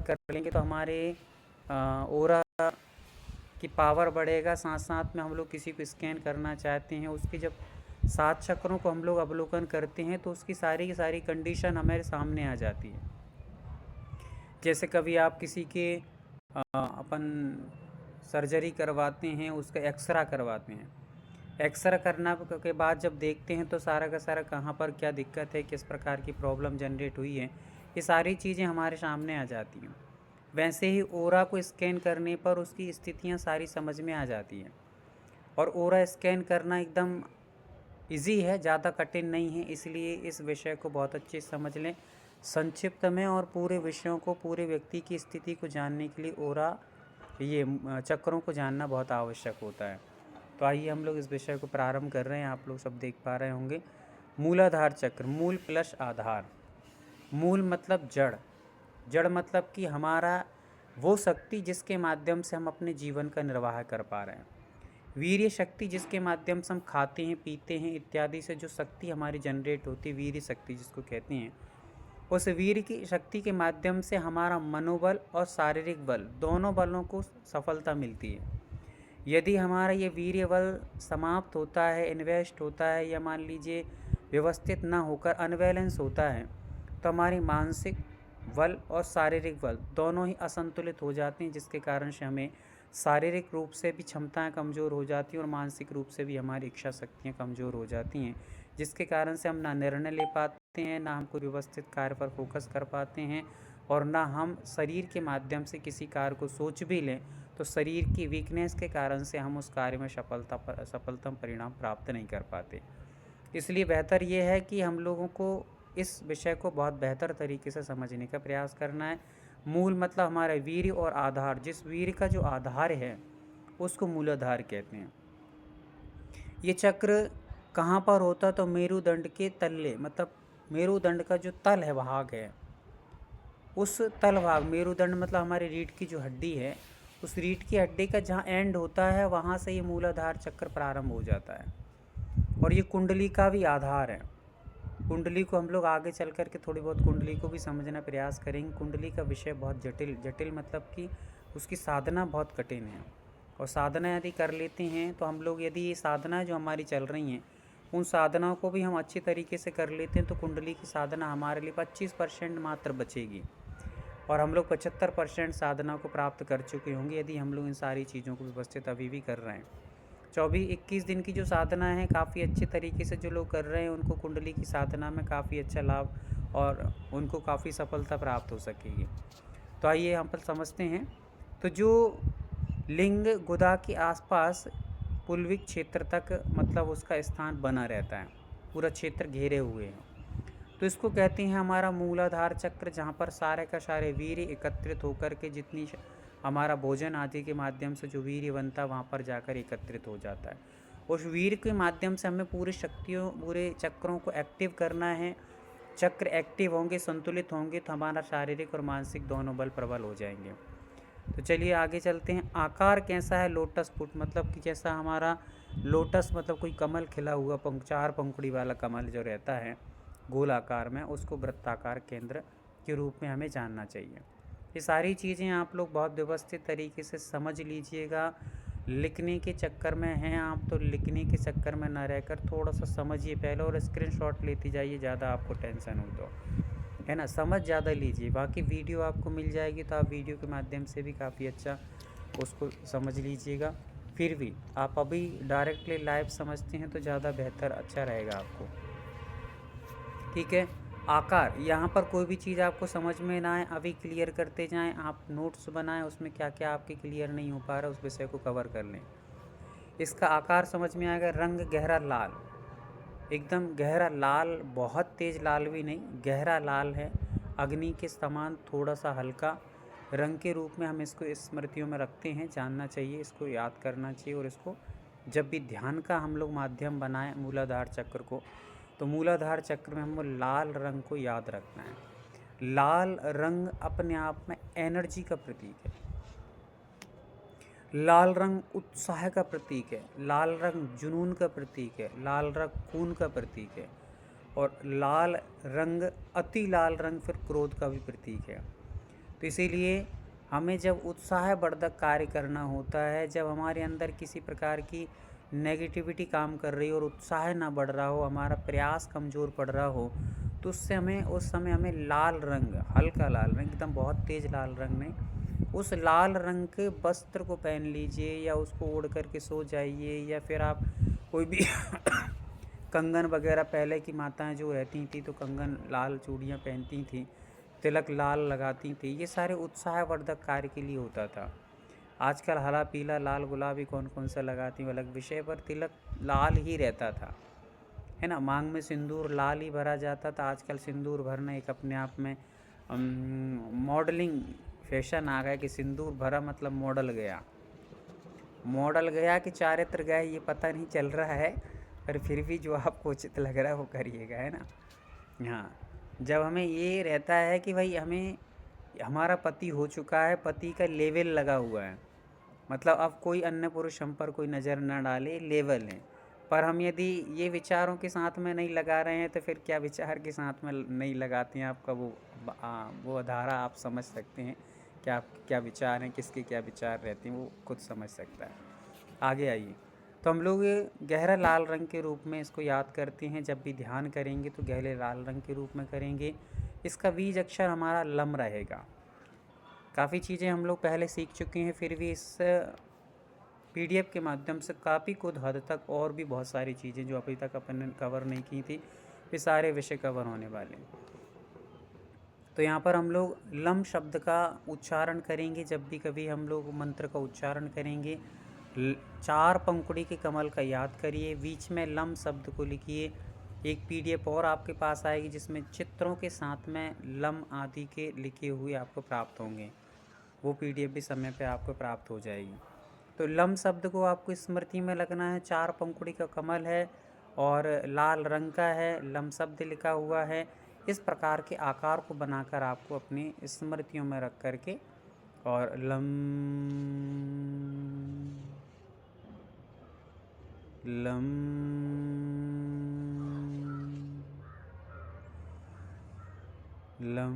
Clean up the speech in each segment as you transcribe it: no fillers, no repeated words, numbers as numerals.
कर लेंगे तो हमारे ऑरा की पावर बढ़ेगा। साथ साथ में हम लोग किसी को स्कैन करना चाहते हैं, उसके जब 7 चक्रों को हम लोग अवलोकन करते हैं तो उसकी सारी की सारी कंडीशन हमारे सामने आ जाती है। जैसे कभी आप किसी के अपन सर्जरी करवाते हैं, उसका एक्सरा करवाते हैं। एक्सरा करना के बाद जब देखते हैं तो सारा का सारा कहाँ पर क्या दिक्कत है, किस प्रकार की प्रॉब्लम जनरेट हुई है, ये सारी चीज़ें हमारे सामने आ जाती हैं। वैसे ही ओरा को स्कैन करने पर उसकी स्थितियाँ सारी समझ में आ जाती हैं। और ओरा स्कैन करना एकदम इजी है, ज़्यादा कठिन नहीं है, इसलिए इस विषय को बहुत अच्छे से समझ लें संक्षिप्त में। और पूरे विषयों को, पूरे व्यक्ति की स्थिति को जानने के लिए ओरा ये चक्रों को जानना बहुत आवश्यक होता है। तो आइए हम लोग इस विषय को प्रारंभ कर रहे हैं। आप लोग सब देख पा रहे होंगे मूलाधार चक्र, मूल प्लस आधार। मूल मतलब जड़, जड़ मतलब कि हमारा वो शक्ति जिसके माध्यम से हम अपने जीवन का निर्वाह कर पा रहे हैं। वीर्य शक्ति जिसके माध्यम से हम खाते हैं, पीते हैं इत्यादि से जो शक्ति हमारी जनरेट होती है, वीर्य शक्ति जिसको कहते हैं, उस वीर्य की शक्ति के माध्यम से हमारा मनोबल और शारीरिक बल, दोनों बलों को सफलता मिलती है। यदि हमारा ये वीर्य बल समाप्त होता है, इन्वेस्ट होता है, या मान लीजिए व्यवस्थित ना होकर अनबैलेंस होता है, तो हमारी मानसिक बल और शारीरिक बल दोनों ही असंतुलित हो जाते हैं, जिसके कारण से हमें शारीरिक रूप से भी क्षमताएं कमज़ोर हो जाती हैं और मानसिक रूप से भी हमारी इच्छा शक्तियाँ कमज़ोर हो जाती हैं, जिसके कारण से हम ना निर्णय ले पाते हैं, ना हम कोई व्यवस्थित कार्य पर फोकस कर पाते हैं, और ना हम शरीर के माध्यम से किसी कार्य को सोच भी लें तो शरीर की वीकनेस के कारण से हम उस कार्य में सफलतम परिणाम प्राप्त नहीं कर पाते। इसलिए बेहतर ये है कि हम लोगों को इस विषय को बहुत बेहतर तरीके से समझने का प्रयास करना है। मूल मतलब हमारा वीर्य, और आधार, जिस वीर्य का जो आधार है उसको मूलाधार कहते हैं। ये चक्र कहाँ पर होता, तो मेरुदंड के तल्ले, मतलब मेरुदंड का जो तल है, भाग है, उस तल भाग, मेरुदंड मतलब हमारी रीढ़ की जो हड्डी है, उस रीढ़ की हड्डी का जहाँ एंड होता है वहाँ से ये मूलाधार चक्र प्रारंभ हो जाता है। और ये कुंडली का भी आधार है। कुंडली को हम लोग आगे चल कर के थोड़ी बहुत कुंडली को भी समझना प्रयास करेंगे। कुंडली का विषय बहुत जटिल मतलब कि उसकी साधना बहुत कठिन है। और साधना यदि कर लेते हैं तो हम लोग, यदि ये साधना जो हमारी चल रही हैं उन साधनाओं को भी हम अच्छी तरीके से कर लेते हैं तो कुंडली की साधना हमारे लिए 25% मात्र बचेगी, और हम लोग 75% साधना को प्राप्त कर चुके होंगे यदि हम लोग इन सारी चीज़ों को व्यवस्थित अभी भी कर रहे हैं। 24-21 दिन की जो साधना है, काफ़ी अच्छे तरीके से जो लोग कर रहे हैं उनको कुंडली की साधना में काफ़ी अच्छा लाभ और उनको काफ़ी सफलता प्राप्त हो सकेगी। तो आइए यहाँ पर समझते हैं। तो जो लिंग गुदा के आसपास पुल्विक क्षेत्र तक, मतलब उसका स्थान बना रहता है, पूरा क्षेत्र घेरे हुए हैं, तो इसको कहते हैं हमारा मूलाधार चक्र, जहाँ पर सारे का सारे वीर्य एकत्रित होकर के जितनी हमारा भोजन आदि के माध्यम से जो वीर्य बनता है वहाँ पर जाकर एकत्रित हो जाता है। उस वीर्य के माध्यम से हमें पूरी शक्तियों, पूरे चक्रों को एक्टिव करना है। चक्र एक्टिव होंगे, संतुलित होंगे तो हमारा शारीरिक और मानसिक दोनों बल प्रबल हो जाएंगे। तो चलिए आगे चलते हैं। आकार कैसा है लोटस फुट, मतलब कि जैसा हमारा लोटस मतलब कोई कमल खिला हुआ 4 पंखुड़ी वाला कमल जो रहता है गोल आकार में, उसको वृत्ताकार केंद्र के रूप में हमें जानना चाहिए। ये सारी चीज़ें आप लोग बहुत व्यवस्थित तरीके से समझ लीजिएगा। लिखने के चक्कर में हैं आप तो लिखने के चक्कर में ना रहकर थोड़ा सा समझिए पहले, और स्क्रीनशॉट लेती जाइए, ज़्यादा आपको टेंशन हो तो, है ना, समझ ज़्यादा लीजिए। बाकी वीडियो आपको मिल जाएगी तो आप वीडियो के माध्यम से भी काफ़ी अच्छा उसको समझ लीजिएगा। फिर भी आप अभी डायरेक्टली लाइव समझते हैं तो ज़्यादा बेहतर, अच्छा रहेगा आपको। ठीक है। आकार, यहाँ पर कोई भी चीज़ आपको समझ में ना आए अभी क्लियर करते जाएं, आप नोट्स बनाएं, उसमें क्या क्या आपके क्लियर नहीं हो पा रहा उस विषय को कवर कर लें। इसका आकार समझ में आएगा। रंग गहरा लाल, एकदम गहरा लाल, बहुत तेज़ लाल भी नहीं, गहरा लाल है, अग्नि के समान थोड़ा सा हल्का रंग के रूप में हम इसको स्मृतियों में रखते हैं, जानना चाहिए, इसको याद करना चाहिए। और इसको जब भी ध्यान का हम लोग माध्यम बनाएं मूलाधार चक्र को, तो मूलाधार चक्र में हमको लाल रंग को याद रखना है। लाल रंग अपने आप में एनर्जी का प्रतीक है, लाल रंग उत्साह का प्रतीक है, लाल रंग जुनून का प्रतीक है, लाल रंग खून का प्रतीक है, और लाल रंग, अति लाल रंग फिर क्रोध का भी प्रतीक है। तो इसीलिए हमें जब उत्साहवर्धक कार्य करना होता है, जब हमारे अंदर किसी प्रकार की नेगेटिविटी काम कर रही हो और उत्साह ना बढ़ रहा हो, हमारा प्रयास कमज़ोर पड़ रहा हो, तो उस समय हमें लाल रंग, हल्का लाल रंग, एकदम बहुत तेज़ लाल रंग नहीं, उस लाल रंग के वस्त्र को पहन लीजिए या उसको ओढ़ कर के सो जाइए, या फिर आप कोई भी कंगन वगैरह, पहले की माताएं जो रहती थी तो कंगन, लाल चूड़ियाँ पहनती थी, तिलक लाल लगाती थी, ये सारे उत्साहवर्धक कार्य के लिए होता था। आजकल हरा पीला लाल गुलाबी कौन कौन सा लगाती हूँ अलग विषय, पर तिलक लाल ही रहता था, है ना। मांग में सिंदूर लाल ही भरा जाता था। आजकल सिंदूर भरना एक अपने आप में मॉडलिंग फैशन आ गया कि सिंदूर भरा मतलब मॉडल गया कि चारित्र गया, ये पता नहीं चल रहा है, पर फिर भी जो आपको उचित लग रहा है वो करिएगा, है ना। हाँ, जब हमें ये रहता है कि भाई हमें, हमारा पति हो चुका है, पति का लेवल लगा हुआ है, मतलब अब कोई अन्य पुरुष हम पर कोई नज़र न डाले, लेवल है, पर हम यदि ये विचारों के साथ में नहीं लगा रहे हैं तो फिर क्या विचार के साथ में नहीं लगाते हैं, आपका वो धारा आप समझ सकते हैं कि आप क्या विचार हैं, किसके क्या विचार रहते हैं, वो खुद समझ सकता है। आगे आइए, तो हम लोग गहरा लाल रंग के रूप में इसको याद करते हैं। जब भी ध्यान करेंगे तो गहरे लाल रंग के रूप में करेंगे। इसका बीज अक्षर हमारा लम रहेगा। काफ़ी चीज़ें हम लोग पहले सीख चुके हैं, फिर भी इस PDF के माध्यम से काफ़ी कुछ हद तक और भी बहुत सारी चीज़ें जो अभी तक अपन ने कवर नहीं की थी, ये सारे विषय कवर होने वाले हैं। तो यहाँ पर हम लोग लम शब्द का उच्चारण करेंगे। जब भी कभी हम लोग मंत्र का उच्चारण करेंगे, 4 पंखुड़ी के कमल का याद करिए, बीच में लम शब्द को लिखिए। एक PDF और आपके पास आएगी जिसमें चित्रों के साथ में लम आदि के लिखे हुए आपको प्राप्त होंगे, वो PDF भी समय पे आपको प्राप्त हो जाएगी। तो लम शब्द को आपको स्मृति में लगना है। 4 पंखुड़ी का कमल है और लाल रंग का है, लम शब्द लिखा हुआ है। इस प्रकार के आकार को बनाकर आपको अपनी स्मृतियों में रख करके, और लम लम लम,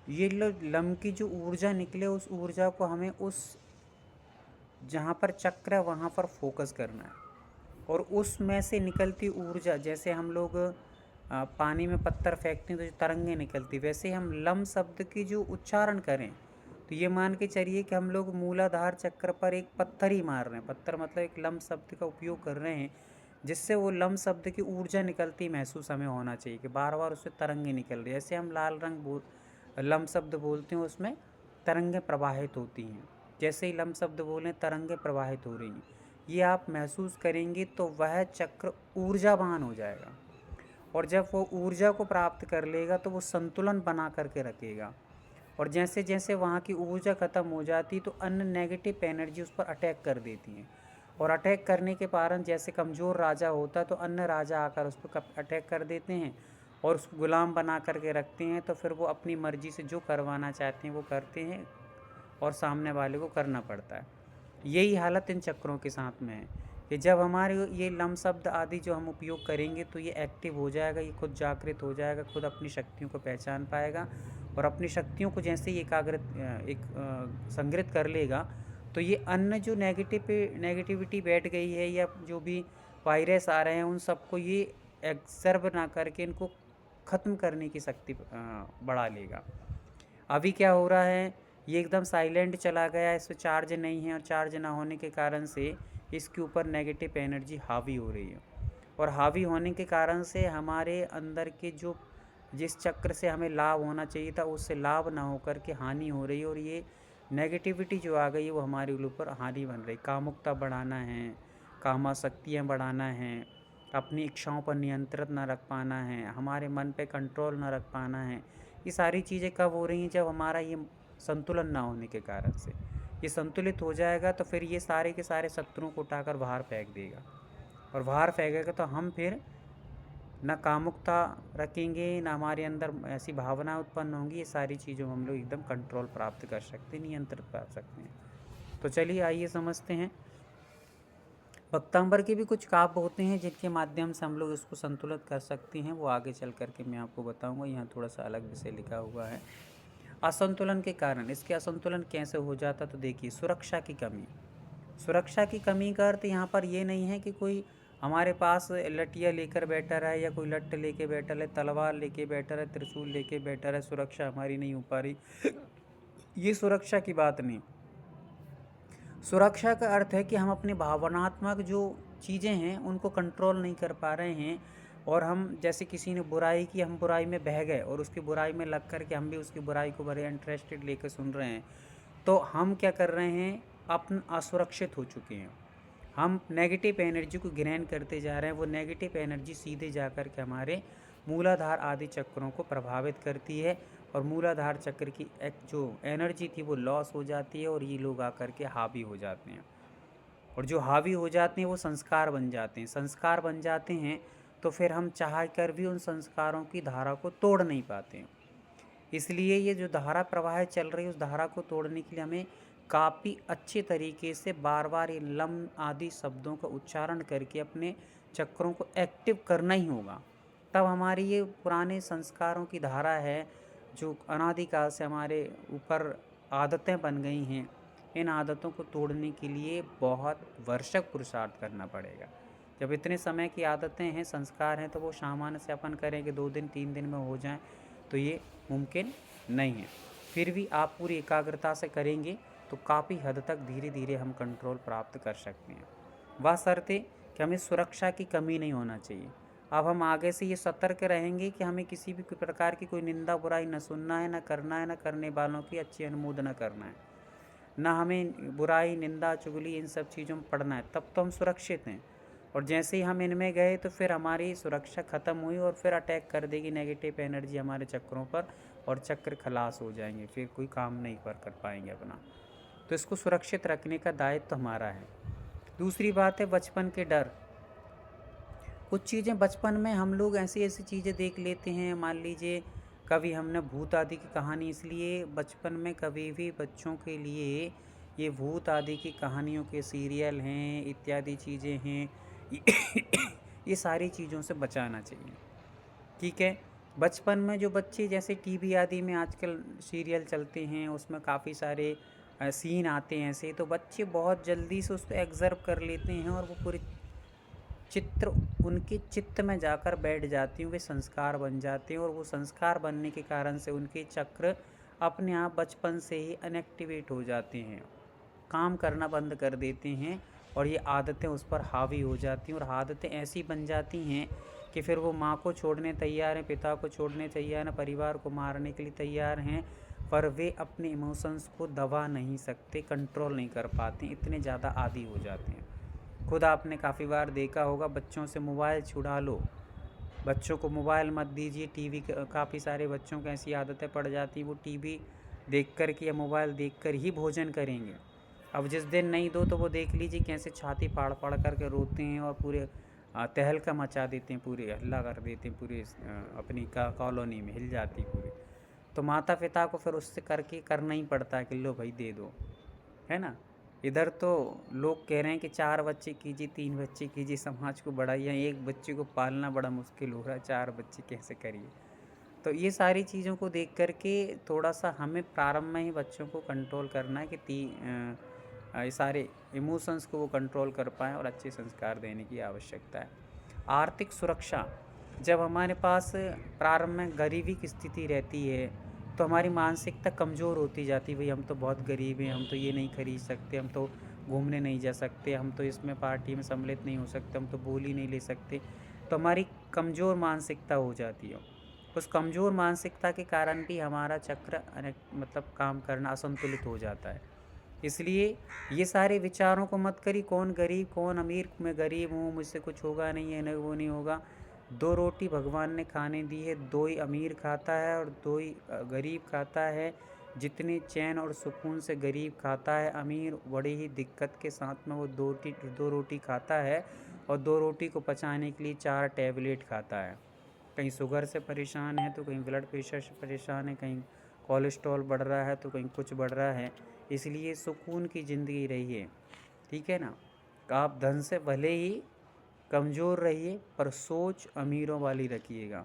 ये लम की जो ऊर्जा निकले, उस ऊर्जा को हमें उस जहाँ पर चक्र है वहाँ पर फोकस करना है, और उसमें से निकलती ऊर्जा, जैसे हम लोग पानी में पत्थर फेंकते हैं तो जो तरंगें निकलती, वैसे हम लम शब्द की जो उच्चारण करें तो ये मान के चलिए कि हम लोग मूलाधार चक्र पर एक पत्थर ही मार रहे हैं। पत्थर मतलब एक लम शब्द का उपयोग कर रहे हैं, जिससे वो लम शब्द की ऊर्जा निकलती महसूस हमें होना चाहिए कि बार बार उससे तरंगें निकल रही है। ऐसे हम लाल रंग लम शब्द बोलते हैं, उसमें तरंगें प्रवाहित होती हैं। जैसे ही लम शब्द बोलें तरंगें प्रवाहित हो रही हैं, ये आप महसूस करेंगे तो वह चक्र ऊर्जावान हो जाएगा, और जब वो ऊर्जा को प्राप्त कर लेगा तो वो संतुलन बना करके रखेगा। और जैसे जैसे वहाँ की ऊर्जा ख़त्म हो जाती तो अन्य नेगेटिव एनर्जी उस पर अटैक कर देती हैं, और अटैक करने के कारण जैसे कमज़ोर राजा होता है तो अन्य राजा आकर उस पर अटैक कर देते हैं और उसको गुलाम बना करके रखते हैं। तो फिर वो अपनी मर्ज़ी से जो करवाना चाहते हैं वो करते हैं, और सामने वाले को करना पड़ता है। यही हालत इन चक्रों के साथ में है कि जब हमारे ये लम शब्द आदि जो हम उपयोग करेंगे तो ये एक्टिव हो जाएगा, ये खुद जागृत हो जाएगा, खुद अपनी शक्तियों को पहचान पाएगा, और अपनी शक्तियों को जैसे ही संग्रहित कर लेगा तो ये अन्य जो नेगेटिविटी बैठ गई है या जो भी वायरस आ रहे हैं उन सबको ये एब्जर्व ना करके इनको ख़त्म करने की शक्ति बढ़ा लेगा। अभी क्या हो रहा है, ये एकदम साइलेंट चला गया, इस पर चार्ज नहीं है, और चार्ज ना होने के कारण से इसके ऊपर नेगेटिव एनर्जी हावी हो रही है, और हावी होने के कारण से हमारे अंदर के जो जिस चक्र से हमें लाभ होना चाहिए था उससे लाभ ना होकर के हानि हो रही है, और ये नेगेटिविटी जो आ गई है वो हमारे ऊपर हानि बन रही। कामुकता बढ़ाना है, कामासक्तियाँ बढ़ाना है, अपनी इच्छाओं पर नियंत्रण ना रख पाना है, हमारे मन पे कंट्रोल ना रख पाना है, ये सारी चीज़ें कब हो रही हैं, जब हमारा ये संतुलन ना होने के कारण से। ये संतुलित हो जाएगा तो फिर ये सारे के सारे शत्रुओं को उठाकर बाहर फेंक देगा, और बाहर फेंकेगा तो हम फिर न कामुकता रखेंगे, न हमारे अंदर ऐसी भावना उत्पन्न होंगी। ये सारी चीज़ों में हम लोग एकदम कंट्रोल प्राप्त कर सकते हैं, नियंत्रण कर सकते हैं। तो चलिए आइए समझते हैं। वक्तांबर के भी कुछ काव्य होते हैं जिनके माध्यम से हम लोग इसको संतुलित कर सकते हैं, वो आगे चल करके मैं आपको बताऊंगा। यहाँ थोड़ा सा अलग विषय लिखा हुआ है। असंतुलन के कारण, इसके असंतुलन कैसे हो जाता, तो देखिए सुरक्षा की कमी। सुरक्षा की कमी का अर्थ यहाँ पर ये नहीं है कि कोई हमारे पास लठिया लेकर बैठा है या कोई लठ लेके बैठा है, तलवार लेके बैठा है, त्रिशूल लेके बैठा है, सुरक्षा हमारी नहीं हो पा रही, ये सुरक्षा की बात नहीं। सुरक्षा का अर्थ है कि हम अपने भावनात्मक जो चीज़ें हैं उनको कंट्रोल नहीं कर पा रहे हैं, और हम जैसे किसी ने बुराई की, हम बुराई में बह गए और उसकी बुराई में लग कर के हम भी उसकी बुराई को बड़े इंटरेस्टेड लेकर सुन रहे हैं, तो हम क्या कर रहे हैं, अपन असुरक्षित हो चुके हैं। हम नेगेटिव एनर्जी को ग्रहण करते जा रहे हैं। वो नेगेटिव एनर्जी सीधे जा कर के हमारे मूलाधार आदि चक्रों को प्रभावित करती है, और मूलाधार चक्र की एक जो एनर्जी थी वो लॉस हो जाती है, और ये लोग आकर के हावी हो जाते हैं, और जो हावी हो जाते हैं वो संस्कार बन जाते हैं। संस्कार बन जाते हैं तो फिर हम चाह कर भी उन संस्कारों की धारा को तोड़ नहीं पाते हैं। इसलिए ये जो धारा प्रवाह चल रही है, उस धारा को तोड़ने के लिए हमें काफ़ी अच्छे तरीके से बार बार ये लम आदि शब्दों का उच्चारण करके अपने चक्रों को एक्टिव करना ही होगा। तब हमारी ये पुराने संस्कारों की धारा है, जो अनादिकाल से हमारे ऊपर आदतें बन गई हैं, इन आदतों को तोड़ने के लिए बहुत वर्षक पुरुषार्थ करना पड़ेगा। जब इतने समय की आदतें हैं, संस्कार हैं, तो वो सामान्य से अपन करें कि 2 दिन 3 दिन में हो जाएं, तो ये मुमकिन नहीं है। फिर भी आप पूरी एकाग्रता से करेंगे तो काफ़ी हद तक धीरे धीरे हम कंट्रोल प्राप्त कर सकते हैं। वह शर्तें कि हमें सुरक्षा की कमी नहीं होना चाहिए। अब हम आगे से ये सतर्क रहेंगे कि हमें किसी भी प्रकार की कोई निंदा बुराई न सुनना है, न करना है, न करने वालों की अच्छी अनुमोदन करना है, न हमें बुराई निंदा चुगली इन सब चीज़ों में पड़ना है। तब तो हम सुरक्षित हैं। और जैसे ही हम इनमें गए तो फिर हमारी सुरक्षा ख़त्म हुई, और फिर अटैक कर देगी नेगेटिव एनर्जी हमारे चक्रों पर, और चक्र खलास हो जाएंगे, फिर कोई काम नहीं कर पाएंगे अपना। तो इसको सुरक्षित रखने का दायित्व तो हमारा है। दूसरी बात है बचपन के डर। कुछ चीज़ें बचपन में हम लोग ऐसी ऐसी चीज़ें देख लेते हैं, मान लीजिए कभी हमने भूत आदि की कहानी, इसलिए बचपन में कभी भी बच्चों के लिए ये भूत आदि की कहानियों के सीरियल हैं इत्यादि चीज़ें हैं, ये सारी चीज़ों से बचाना चाहिए। ठीक है। बचपन में जो बच्चे जैसे टीवी आदि में आजकल सीरियल चलते हैं, उसमें काफ़ी सारे सीन आते हैं ऐसे, तो बच्चे बहुत जल्दी से उसको एग्जर्व कर लेते हैं, और वो पूरे चित्र उनके चित्त में जाकर बैठ जाती हैं, वे संस्कार बन जाते हैं, और वो संस्कार बनने के कारण से उनके चक्र अपने आप बचपन से ही अनएक्टिवेट हो जाते हैं, काम करना बंद कर देते हैं, और ये आदतें उस पर हावी हो जाती हैं, और आदतें ऐसी बन जाती हैं कि फिर वो माँ को छोड़ने तैयार हैं, पिता को छोड़ने तैयार हैं, परिवार को मारने के लिए तैयार हैं, पर वे अपने इमोशंस को दबा नहीं सकते, कंट्रोल नहीं कर पाते, इतने ज़्यादा आदी हो जाते हैं। खुद आपने काफ़ी बार देखा होगा, बच्चों से मोबाइल छुड़ा लो, बच्चों को मोबाइल मत दीजिए, टीवी, काफ़ी सारे बच्चों को ऐसी आदतें पड़ जाती हैं, वो टीवी देख कर के या मोबाइल देख कर ही भोजन करेंगे। अब जिस दिन नहीं दो तो वो देख लीजिए कैसे छाती फाड़ फाड़ करके रोते हैं, और पूरे तहलका मचा देते हैं, पूरे हल्ला कर देते हैं, पूरे अपनी कॉलोनी में हिल जाती पूरी। तो माता पिता को फिर उससे करके करना ही पड़ता है कि लो भाई दे दो, है ना। इधर तो लोग कह रहे हैं कि 4 बच्चे कीजिए, 3 बच्चे कीजिए, समाज को बढ़ाइए, एक बच्चे को पालना बड़ा मुश्किल हो रहा है, 4 बच्चे कैसे करिए। तो ये सारी चीज़ों को देख कर के थोड़ा सा हमें प्रारंभ में ही बच्चों को कंट्रोल करना है कि ये सारे इमोशंस को वो कंट्रोल कर पाएँ, और अच्छे संस्कार देने की आवश्यकता है। आर्थिक सुरक्षा, जब हमारे पास प्रारंभ में गरीबी की स्थिति रहती है तो हमारी मानसिकता कमज़ोर होती जाती है, भाई हम तो बहुत गरीब हैं, हम तो ये नहीं खरीद सकते, हम तो घूमने नहीं जा सकते, हम तो इसमें पार्टी में सम्मिलित नहीं हो सकते, हम तो बोली नहीं ले सकते, तो हमारी कमज़ोर मानसिकता हो जाती है। उस कमज़ोर मानसिकता के कारण भी हमारा चक्र मतलब काम करना असंतुलित हो जाता है। इसलिए ये सारे विचारों को मत करिए, कौन गरीब कौन अमीर, मैं गरीब हूँ, मुझसे कुछ होगा नहीं है, नहीं वो नहीं होगा। 2 रोटी भगवान ने खाने दी है, 2 ही अमीर खाता है और 2 ही गरीब खाता है। जितने चैन और सुकून से गरीब खाता है, अमीर बड़ी ही दिक्कत के साथ में वो 2 रोटी खाता है, और 2 रोटी को पचाने के लिए 4 टैबलेट खाता है। कहीं शुगर से परेशान है तो कहीं ब्लड प्रेशर से परेशान है, कहीं कोलेस्ट्रॉल बढ़ रहा है तो कहीं कुछ बढ़ रहा है। इसलिए सुकून की ज़िंदगी रहिए, ठीक है ना। आप धन से भले ही कमज़ोर रहिए पर सोच अमीरों वाली रखिएगा।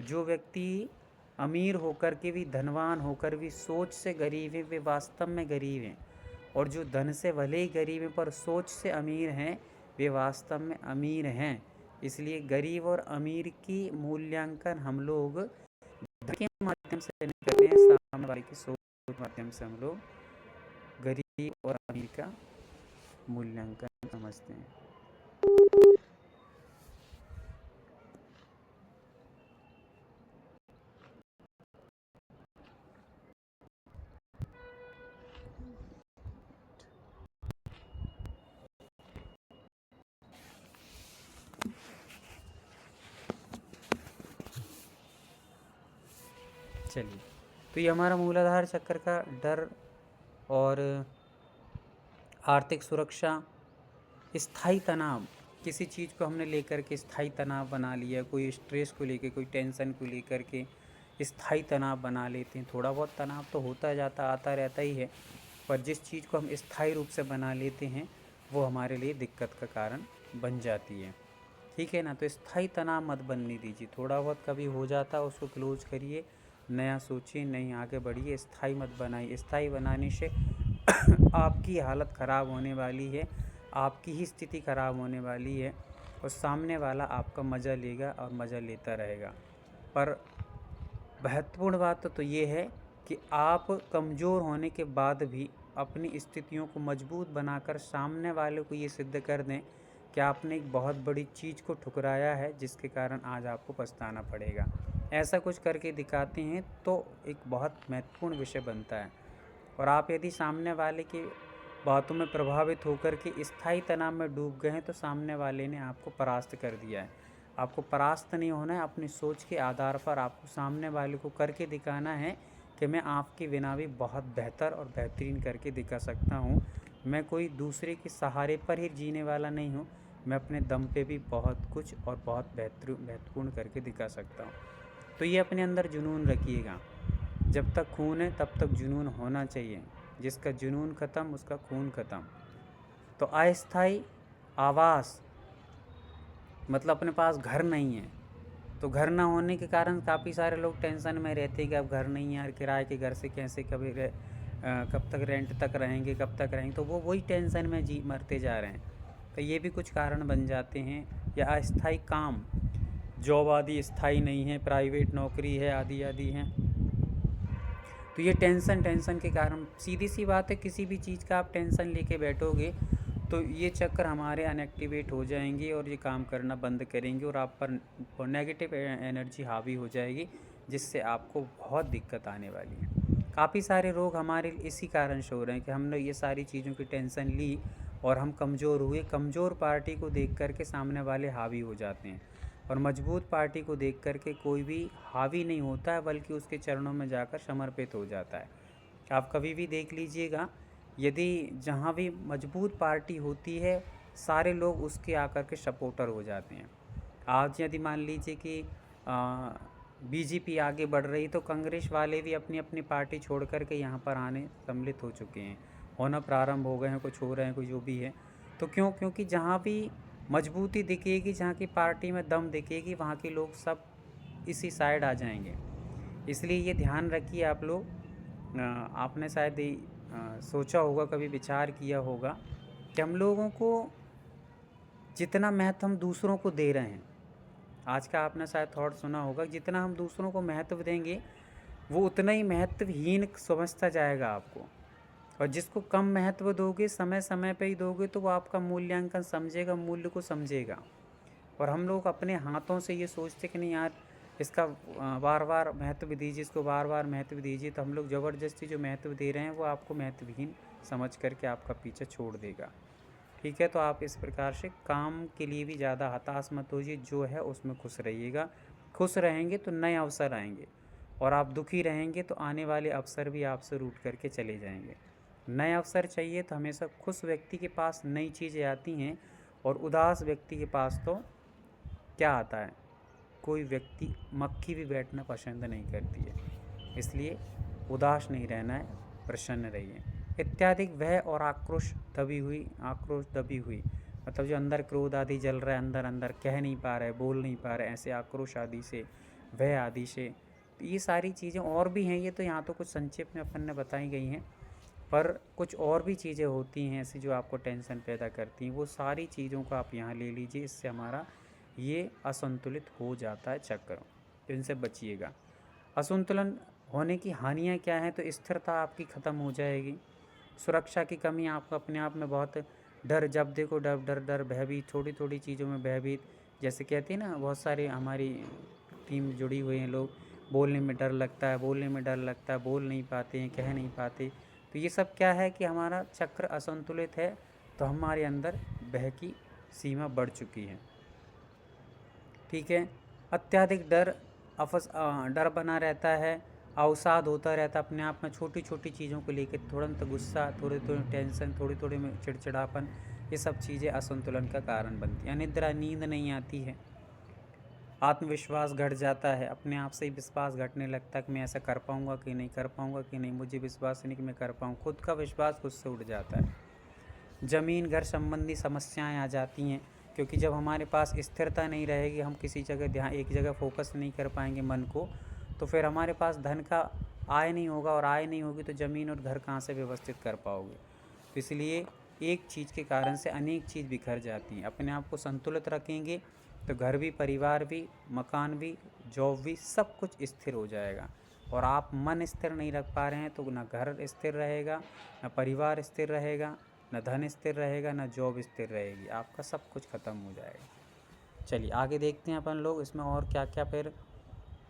जो व्यक्ति अमीर होकर के भी, धनवान होकर भी सोच से गरीब है, वे वास्तव में गरीब हैं। और जो धन से भले ही गरीब हैं पर सोच से अमीर हैं, वे वास्तव में अमीर हैं। इसलिए गरीब और अमीर की मूल्यांकन हम लोग धन के माध्यम से नहीं करते हैं, सामने वाले की सोच के माध्यम से हम लोग गरीब और अमीर का मूल्यांकन समझते हैं। चलिए, तो ये हमारा मूलाधार चक्र का डर और आर्थिक सुरक्षा, स्थायी तनाव, किसी चीज़ को हमने लेकर के स्थायी तनाव बना लिया, कोई स्ट्रेस को लेकर, कोई टेंशन को लेकर के स्थायी तनाव बना लेते हैं। थोड़ा बहुत तनाव तो होता जाता, आता रहता ही है, पर जिस चीज़ को हम स्थायी रूप से बना लेते हैं वो हमारे लिए दिक्कत का कारण बन जाती है। ठीक है ना। तो स्थायी तनाव मत बनने दीजिए। थोड़ा बहुत कभी हो जाता उसको क्लोज करिए, नया सोचिए, नई आगे बढ़िए। स्थायी मत बनाइए। स्थायी बनाने से आपकी हालत ख़राब होने वाली है, आपकी ही स्थिति ख़राब होने वाली है और सामने वाला आपका मज़ा लेगा और मज़ा लेता रहेगा। पर महत्वपूर्ण बात तो ये है कि आप कमज़ोर होने के बाद भी अपनी स्थितियों को मजबूत बनाकर सामने वाले को ये सिद्ध कर दें कि आपने एक बहुत बड़ी चीज़ को ठुकराया है, जिसके कारण आज आपको पछताना पड़ेगा। ऐसा कुछ करके दिखाते हैं तो एक बहुत महत्वपूर्ण विषय बनता है। और आप यदि सामने वाले की बातों में प्रभावित होकर के स्थायी तनाव में डूब गए हैं तो सामने वाले ने आपको परास्त कर दिया है। आपको परास्त नहीं होना है, अपनी सोच के आधार पर आपको सामने वाले को करके दिखाना है कि मैं आपके बिना भी बहुत बेहतर और बेहतरीन करके दिखा सकता हूँ। मैं कोई दूसरे के सहारे पर ही जीने वाला नहीं हूँ, मैं अपने दम पे भी बहुत कुछ और बहुत महत्वपूर्ण करके दिखा सकता हूँ। तो ये अपने अंदर जुनून रखिएगा। जब तक खून है तब तक जुनून होना चाहिए। जिसका जुनून ख़त्म उसका खून ख़त्म। तो अस्थायी आवास मतलब अपने पास घर नहीं है, तो घर ना होने के कारण काफ़ी सारे लोग टेंशन में रहते हैं कि अब घर नहीं है यार, किराए के घर से कैसे कब तक रेंट तक रहेंगे, कब तक रहेंगे, तो वो वही टेंशन में जी मरते जा रहे हैं। तो ये भी कुछ कारण बन जाते हैं। या अस्थायी काम, जॉब आदि स्थायी नहीं है, प्राइवेट नौकरी है, आदि आदि हैं। तो ये टेंशन के कारण, सीधी सी बात है, किसी भी चीज़ का आप टेंशन लेके बैठोगे तो ये चक्र हमारे अनएक्टिवेट हो जाएंगे और ये काम करना बंद करेंगे और आप पर नेगेटिव एनर्जी हावी हो जाएगी, जिससे आपको बहुत दिक्कत आने वाली है। काफ़ी सारे रोग हमारे इसी कारण से हो रहे हैं कि हमने ये सारी चीज़ों की टेंशन ली और हम कमज़ोर हुए। कमज़ोर पार्टी को देख कर के सामने वाले हावी हो जाते हैं और मजबूत पार्टी को देख कर के कोई भी हावी नहीं होता है, बल्कि उसके चरणों में जाकर समर्पित हो जाता है। आप कभी भी देख लीजिएगा, यदि जहाँ भी मजबूत पार्टी होती है सारे लोग उसके आकर के सपोर्टर हो जाते हैं। आज यदि मान लीजिए कि बीजेपी आगे बढ़ रही तो कांग्रेस वाले भी अपनी अपनी पार्टी छोड़ कर के यहाँ पर आने सम्मिलित हो चुके हैं, होना प्रारंभ हो गए हैं, कुछ हो रहे हैं, कुछ जो भी है। तो क्योंकि जहाँ भी मजबूती दिखेगी, जहाँ की पार्टी में दम दिखेगी, वहाँ के लोग सब इसी साइड आ जाएंगे। इसलिए ये ध्यान रखिए आप लोग। आपने शायद सोचा होगा, कभी विचार किया होगा कि हम लोगों को जितना महत्व हम दूसरों को दे रहे हैं, आज का आपने शायद थॉट सुना होगा, जितना हम दूसरों को महत्व देंगे वो उतना ही महत्वहीन समझता जाएगा आपको। और जिसको कम महत्व दोगे, समय समय पे ही दोगे, तो वो आपका मूल्यांकन समझेगा, मूल्य को समझेगा। और हम लोग अपने हाथों से ये सोचते कि नहीं यार इसका बार बार महत्व दीजिए, इसको बार बार महत्व दीजिए, तो हम लोग ज़बरदस्ती जो महत्व दे रहे हैं वो आपको महत्वहीन समझ करके आपका पीछे छोड़ देगा। ठीक है। तो आप इस प्रकार से काम के लिए भी ज़्यादा हताश मत होइए, जो है उसमें खुश रहिएगा। खुश रहेंगे तो नए अवसर आएंगे, और आप दुखी रहेंगे तो आने वाले अवसर भी आपसे रूठ करके चले जाएंगे। नए अवसर चाहिए तो हमेशा खुश व्यक्ति के पास नई चीज़ें आती हैं, और उदास व्यक्ति के पास तो क्या आता है, कोई व्यक्ति मक्खी भी बैठना पसंद नहीं करती है। इसलिए उदास नहीं रहना है, प्रसन्न रहिए। इत्यादि वह और आक्रोश दबी हुई मतलब जो अंदर क्रोध आदि जल रहा है, अंदर अंदर कह नहीं पा रहे, बोल नहीं पा रहे, ऐसे आक्रोश आदि से, भय आदि से, तो ये सारी चीज़ें और भी हैं। ये तो यहाँ तो कुछ संक्षेप में अपन ने बताई गई हैं, पर कुछ और भी चीज़ें होती हैं ऐसी जो आपको टेंशन पैदा करती हैं। वो सारी चीज़ों को आप यहाँ ले लीजिए, इससे हमारा ये असंतुलित हो जाता है चक्र, तो इनसे बचिएगा। असंतुलन होने की हानियाँ क्या हैं? तो स्थिरता आपकी ख़त्म हो जाएगी, सुरक्षा की कमी, आपको अपने आप में बहुत डर, जब देखो डर डर डर, भयभीत, छोटी छोटी चीज़ों में भयभीत, जैसे कहते हैं ना, बहुत सारे हमारी टीम जुड़ी हुई हैं लोग, बोलने में डर लगता है, बोलने में डर लगता है, बोल नहीं पाते हैं, कह नहीं पाते। तो ये सब क्या है कि हमारा चक्र असंतुलित है, तो हमारे अंदर भय की सीमा बढ़ चुकी है। ठीक है। अत्यधिक डर बना रहता है, अवसाद होता रहता है अपने आप में, छोटी छोटी चीज़ों को लेकर तुरंत गुस्सा, थोड़ी थोड़ी टेंशन, थोड़ी थोड़ी में चिड़चिड़ापन, ये सब चीज़ें असंतुलन का कारण बनती हैं। अनिद्रा, नींद नहीं आती है, आत्मविश्वास घट जाता है, अपने आप से ही विश्वास घटने लगता है कि मैं ऐसा कर पाऊँगा कि नहीं, कर पाऊँगा कि नहीं, मुझे विश्वास नहीं कि मैं कर पाऊँ, खुद का विश्वास खुद से उठ जाता है। ज़मीन घर संबंधी समस्याएं आ जाती हैं, क्योंकि जब हमारे पास स्थिरता नहीं रहेगी, हम किसी जगह ध्यान, एक जगह फोकस नहीं कर पाएंगे मन को, तो फिर हमारे पास धन का आय नहीं होगा, और आय नहीं होगी तो ज़मीन और घर कहाँ से व्यवस्थित कर पाओगे। तो इसलिए एक चीज़ के कारण से अनेक चीज़ बिखर जाती हैं। अपने आप को संतुलित रखेंगे तो घर भी, परिवार भी, मकान भी, जॉब भी, सब कुछ स्थिर हो जाएगा। और आप मन स्थिर नहीं रख पा रहे हैं तो ना घर स्थिर रहेगा, ना परिवार स्थिर रहेगा, न धन स्थिर रहेगा, न जॉब स्थिर रहेगी, आपका सब कुछ ख़त्म हो जाएगा। चलिए आगे देखते हैं अपन लोग इसमें और क्या क्या, फिर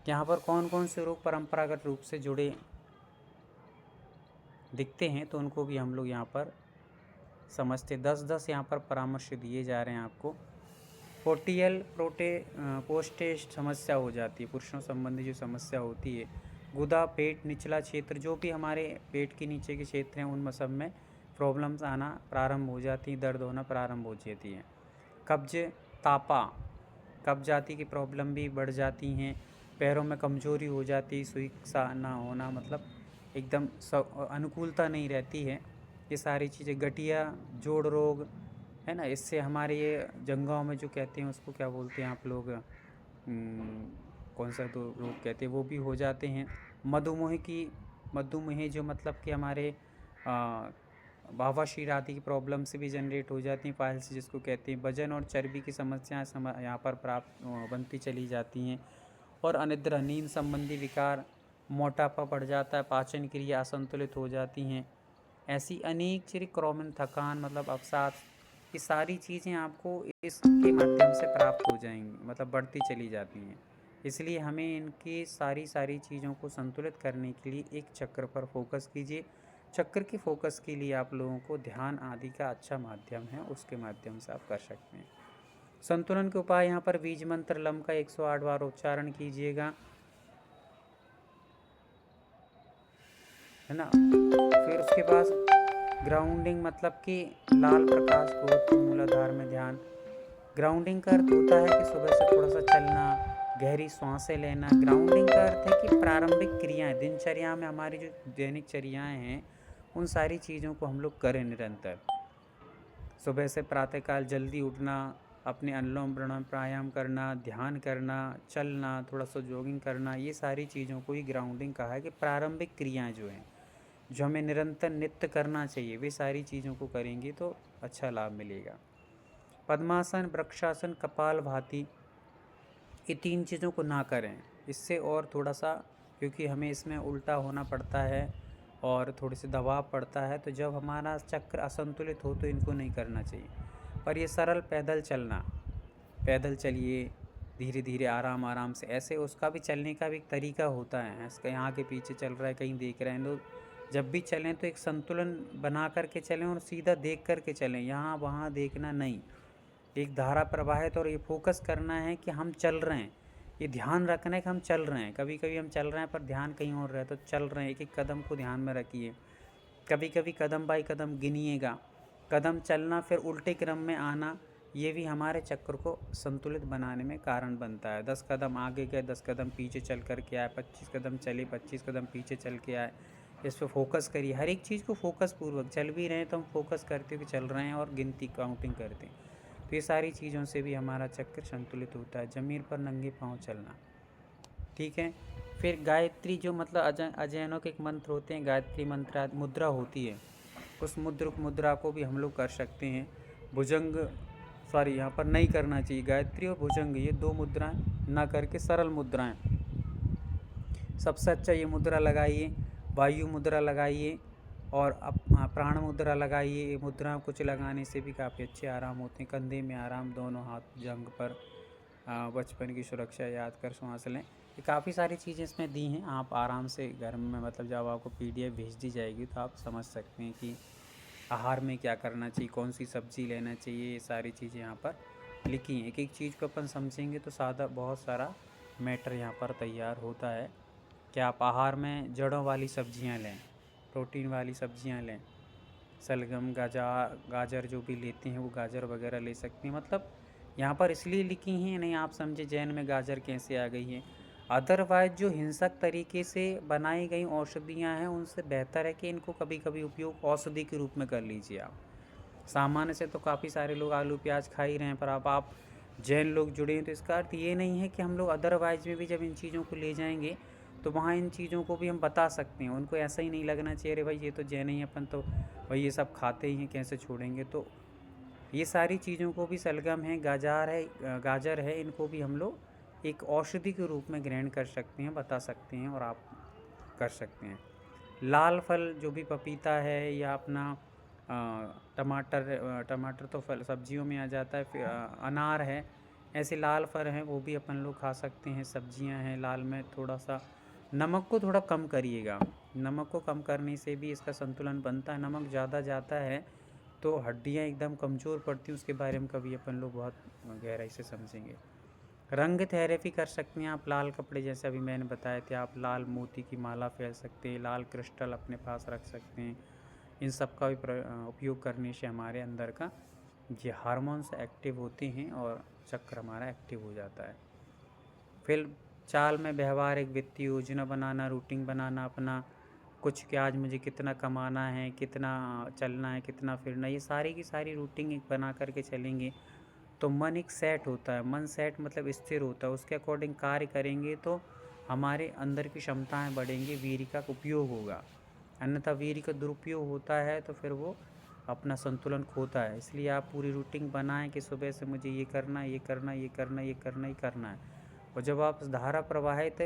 यहाँ पर कौन कौन से रोग परंपरागत रूप से जुड़े दिखते हैं, तो उनको भी हम लोग यहाँ पर समझते। 10-10 यहाँ पर परामर्श दिए जा रहे हैं आपको। पोर्टियल पोस्टेज समस्या हो जाती है, पुरुषों संबंधी जो समस्या होती है, गुदा, पेट, निचला क्षेत्र, जो भी हमारे पेट के नीचे के क्षेत्र हैं, उनमें सब में प्रॉब्लम्स आना प्रारंभ हो जाती हैं, दर्द होना प्रारंभ हो जाती है। कब्ज, तापा, कब्ज आदि की प्रॉब्लम भी बढ़ जाती हैं। पैरों में कमजोरी हो जाती, सुई सा ना होना, मतलब एकदम अनुकूलता नहीं रहती है। ये सारी चीज़ें, गठिया, जोड़ रोग है ना, इससे हमारे ये जंघाओं में जो कहते हैं उसको क्या बोलते हैं आप लोग, कौन सा तो रोग कहते हैं, वो भी हो जाते हैं। मधुमेह जो मतलब कि हमारे बवासीर आदि की प्रॉब्लम से भी जनरेट हो जाती हैं, पाइल्स जिसको कहते हैं। वजन और चर्बी की समस्याएं यहाँ पर प्राप्त बनती चली जाती हैं। और अनिद्रा, नींद संबंधी विकार, मोटापा बढ़ जाता है, पाचन क्रिया असंतुलित हो जाती हैं। ऐसी अनेक चीज़ें, क्रॉमन, थकान, मतलब अवसाद, ये सारी चीज़ें आपको इसके माध्यम से प्राप्त हो जाएंगी, मतलब बढ़ती चली जाती हैं। इसलिए हमें इनकी सारी चीज़ों को संतुलित करने के लिए एक चक्र पर फोकस कीजिए। चक्र की फोकस के लिए आप लोगों को ध्यान आदि का अच्छा माध्यम है, उसके माध्यम से आप कर सकते हैं। संतुलन के उपाय यहाँ पर बीज मंत्र लम का 108 बार उच्चारण कीजिएगा, है ना। फिर उसके बाद ग्राउंडिंग, मतलब कि लाल प्रकाश को मूलाधार में ध्यान। ग्राउंडिंग का अर्थ होता है कि सुबह से थोड़ा सा चलना, गहरी सांसें लेना। ग्राउंडिंग का अर्थ है कि प्रारंभिक क्रियाएं, दिनचर्या में हमारी जो दैनिक चर्याएं हैं, उन सारी चीज़ों को हम लोग करें निरंतर। सुबह से प्रातःकाल जल्दी उठना, अपने अनुलोम विलोम प्राणायाम करना, ध्यान करना, चलना, थोड़ा सा जॉगिंग करना, ये सारी चीज़ों को ही ग्राउंडिंग कहा है कि प्रारंभिक क्रियाएं जो हैं, जो हमें निरंतर नित्य करना चाहिए, वे सारी चीज़ों को करेंगे तो अच्छा लाभ मिलेगा। पद्मासन, वृक्षासन, कपालभाति, ये 3 चीज़ों को ना करें, इससे और थोड़ा सा, क्योंकि हमें इसमें उल्टा होना पड़ता है और थोड़ी सी दबाव पड़ता है, तो जब हमारा चक्र असंतुलित हो तो इनको नहीं करना चाहिए। पर ये सरल पैदल चलना, पैदल चलिए धीरे धीरे, आराम आराम से, ऐसे उसका भी चलने का भी एक तरीका होता है। कहीं आगे पीछे चल रहा है, कहीं देख रहे हैं, तो जब भी चलें तो एक संतुलन बना करके चलें और सीधा देख करके चलें, यहाँ वहाँ देखना नहीं। एक धारा प्रवाहित, और ये फोकस करना है कि हम चल रहे हैं, ये ध्यान रखना है कि हम चल रहे हैं। कभी कभी हम चल रहे हैं पर ध्यान कहीं और रहे, तो चल रहे हैं, एक एक कदम को ध्यान में रखिए। कभी कभी कदम बाई कदम गिनिएगा, कदम चलना फिर उल्टे क्रम में आना, ये भी हमारे चक्र को संतुलित बनाने में कारण बनता है। 10 कदम आगे गए, 10 कदम पीछे चल कर के आए, 25 कदम चले, 25 कदम पीछे चल के आए। इस पर फोकस करिए, हर एक चीज़ को फोकस पूर्वक, चल भी रहे हैं तो हम फोकस करते हुए चल रहे हैं और गिनती, काउंटिंग करते हैं। तो ये सारी चीज़ों से भी हमारा चक्र संतुलित होता है। ज़मीन पर नंगे पाँव चलना, ठीक है। फिर गायत्री जो मतलब अजैनों के एक मंत्र होते हैं, गायत्री मंत्र मुद्रा होती है, उस मुद्रा को भी हम लोग कर सकते हैं। भुजंग यहाँ पर नहीं करना चाहिए, गायत्री और भुजंग ये दो मुद्राएं ना करके सरल मुद्राएं। सबसे अच्छा ये मुद्रा लगाइए, वायु मुद्रा लगाइए और प्राण मुद्रा लगाइए। ये मुद्रा कुछ लगाने से भी काफ़ी अच्छे आराम होते हैं। कंधे में आराम, दोनों हाथ जंग पर, बचपन की सुरक्षा याद कर सांस लें। ये काफ़ी सारी चीज़ें इसमें दी हैं, आप आराम से घर में मतलब जब आपको PDF भेज दी जाएगी तो आप समझ सकते हैं कि आहार में क्या करना चाहिए, कौन सी सब्ज़ी लेना चाहिए। ये सारी चीज़ें यहाँ पर लिखी हैं। एक एक चीज़ को अपन समझेंगे तो बहुत सारा मैटर यहाँ पर तैयार होता है कि आप आहार में जड़ों वाली सब्जियाँ लें, प्रोटीन वाली सब्जियाँ लें, सलगम, गाजर जो भी लेते हैं वो गाजर वगैरह ले सकते हैं। मतलब यहाँ पर इसलिए लिखी हैं, नहीं आप समझे जैन में गाजर कैसे आ गई हैं। अदरवाइज जो हिंसक तरीके से बनाई गई औषधियाँ हैं उनसे बेहतर है कि इनको कभी कभी उपयोग औषधि के रूप में कर लीजिए आप। सामान्य से तो काफ़ी सारे लोग आलू प्याज खा ही रहे हैं, पर अब आप जैन लोग जुड़े हैं तो इसका अर्थ ये नहीं है कि हम लोग अदरवाइज में भी जब इन चीज़ों को ले जाएंगे तो वहाँ इन चीज़ों को भी हम बता सकते हैं। उनको ऐसा ही नहीं लगना चाहिए अरे भाई ये तो जैन ही अपन तो भाई ये सब खाते ही हैं, कैसे छोड़ेंगे। तो ये सारी चीज़ों को भी, सलगम है, गाजर है, इनको भी हम लोग एक औषधि के रूप में ग्रहण कर सकते हैं, बता सकते हैं और आप कर सकते हैं। लाल फल जो भी पपीता है या अपना टमाटर तो फल सब्जियों में आ जाता है, फिर अनार है, ऐसे लाल फल हैं वो भी अपन लोग खा सकते हैं। सब्जियां हैं लाल में, थोड़ा सा नमक को थोड़ा कम करिएगा, नमक को कम करने से भी इसका संतुलन बनता है। नमक ज़्यादा जाता है तो हड्डियाँ एकदम कमज़ोर पड़ती हैं, उसके बारे में कभी अपन लोग बहुत गहराई से समझेंगे। रंग थेरेपी कर सकते हैं आप, लाल कपड़े जैसे अभी मैंने बताए थे, आप लाल मोती की माला फेर सकते हैं, लाल क्रिस्टल अपने पास रख सकते हैं। इन सब का भी उपयोग करने से हमारे अंदर का ये हार्मोन्स एक्टिव होते हैं और चक्र हमारा एक्टिव हो जाता है। फिर चाल में व्यवहार, एक वित्तीय योजना बनाना, रूटीन बनाना अपना, कुछ कि आज मुझे कितना कमाना है, कितना चलना है, कितना फिरना, ये सारी की सारी रूटीन एक बना करके चलेंगे तो मन एक सेट होता है। मन सेट मतलब स्थिर होता है, उसके अकॉर्डिंग कार्य करेंगे तो हमारे अंदर की क्षमताएं बढ़ेंगी, वीर्य का उपयोग होगा। अन्यथा वीर्य का दुरुपयोग होता है तो फिर वो अपना संतुलन खोता है। इसलिए आप पूरी रूटीन बनाएं कि सुबह से मुझे ये करना है, ये करना है, ये करना है, ये करना ही करना है। और जब आप धारा प्रवाहित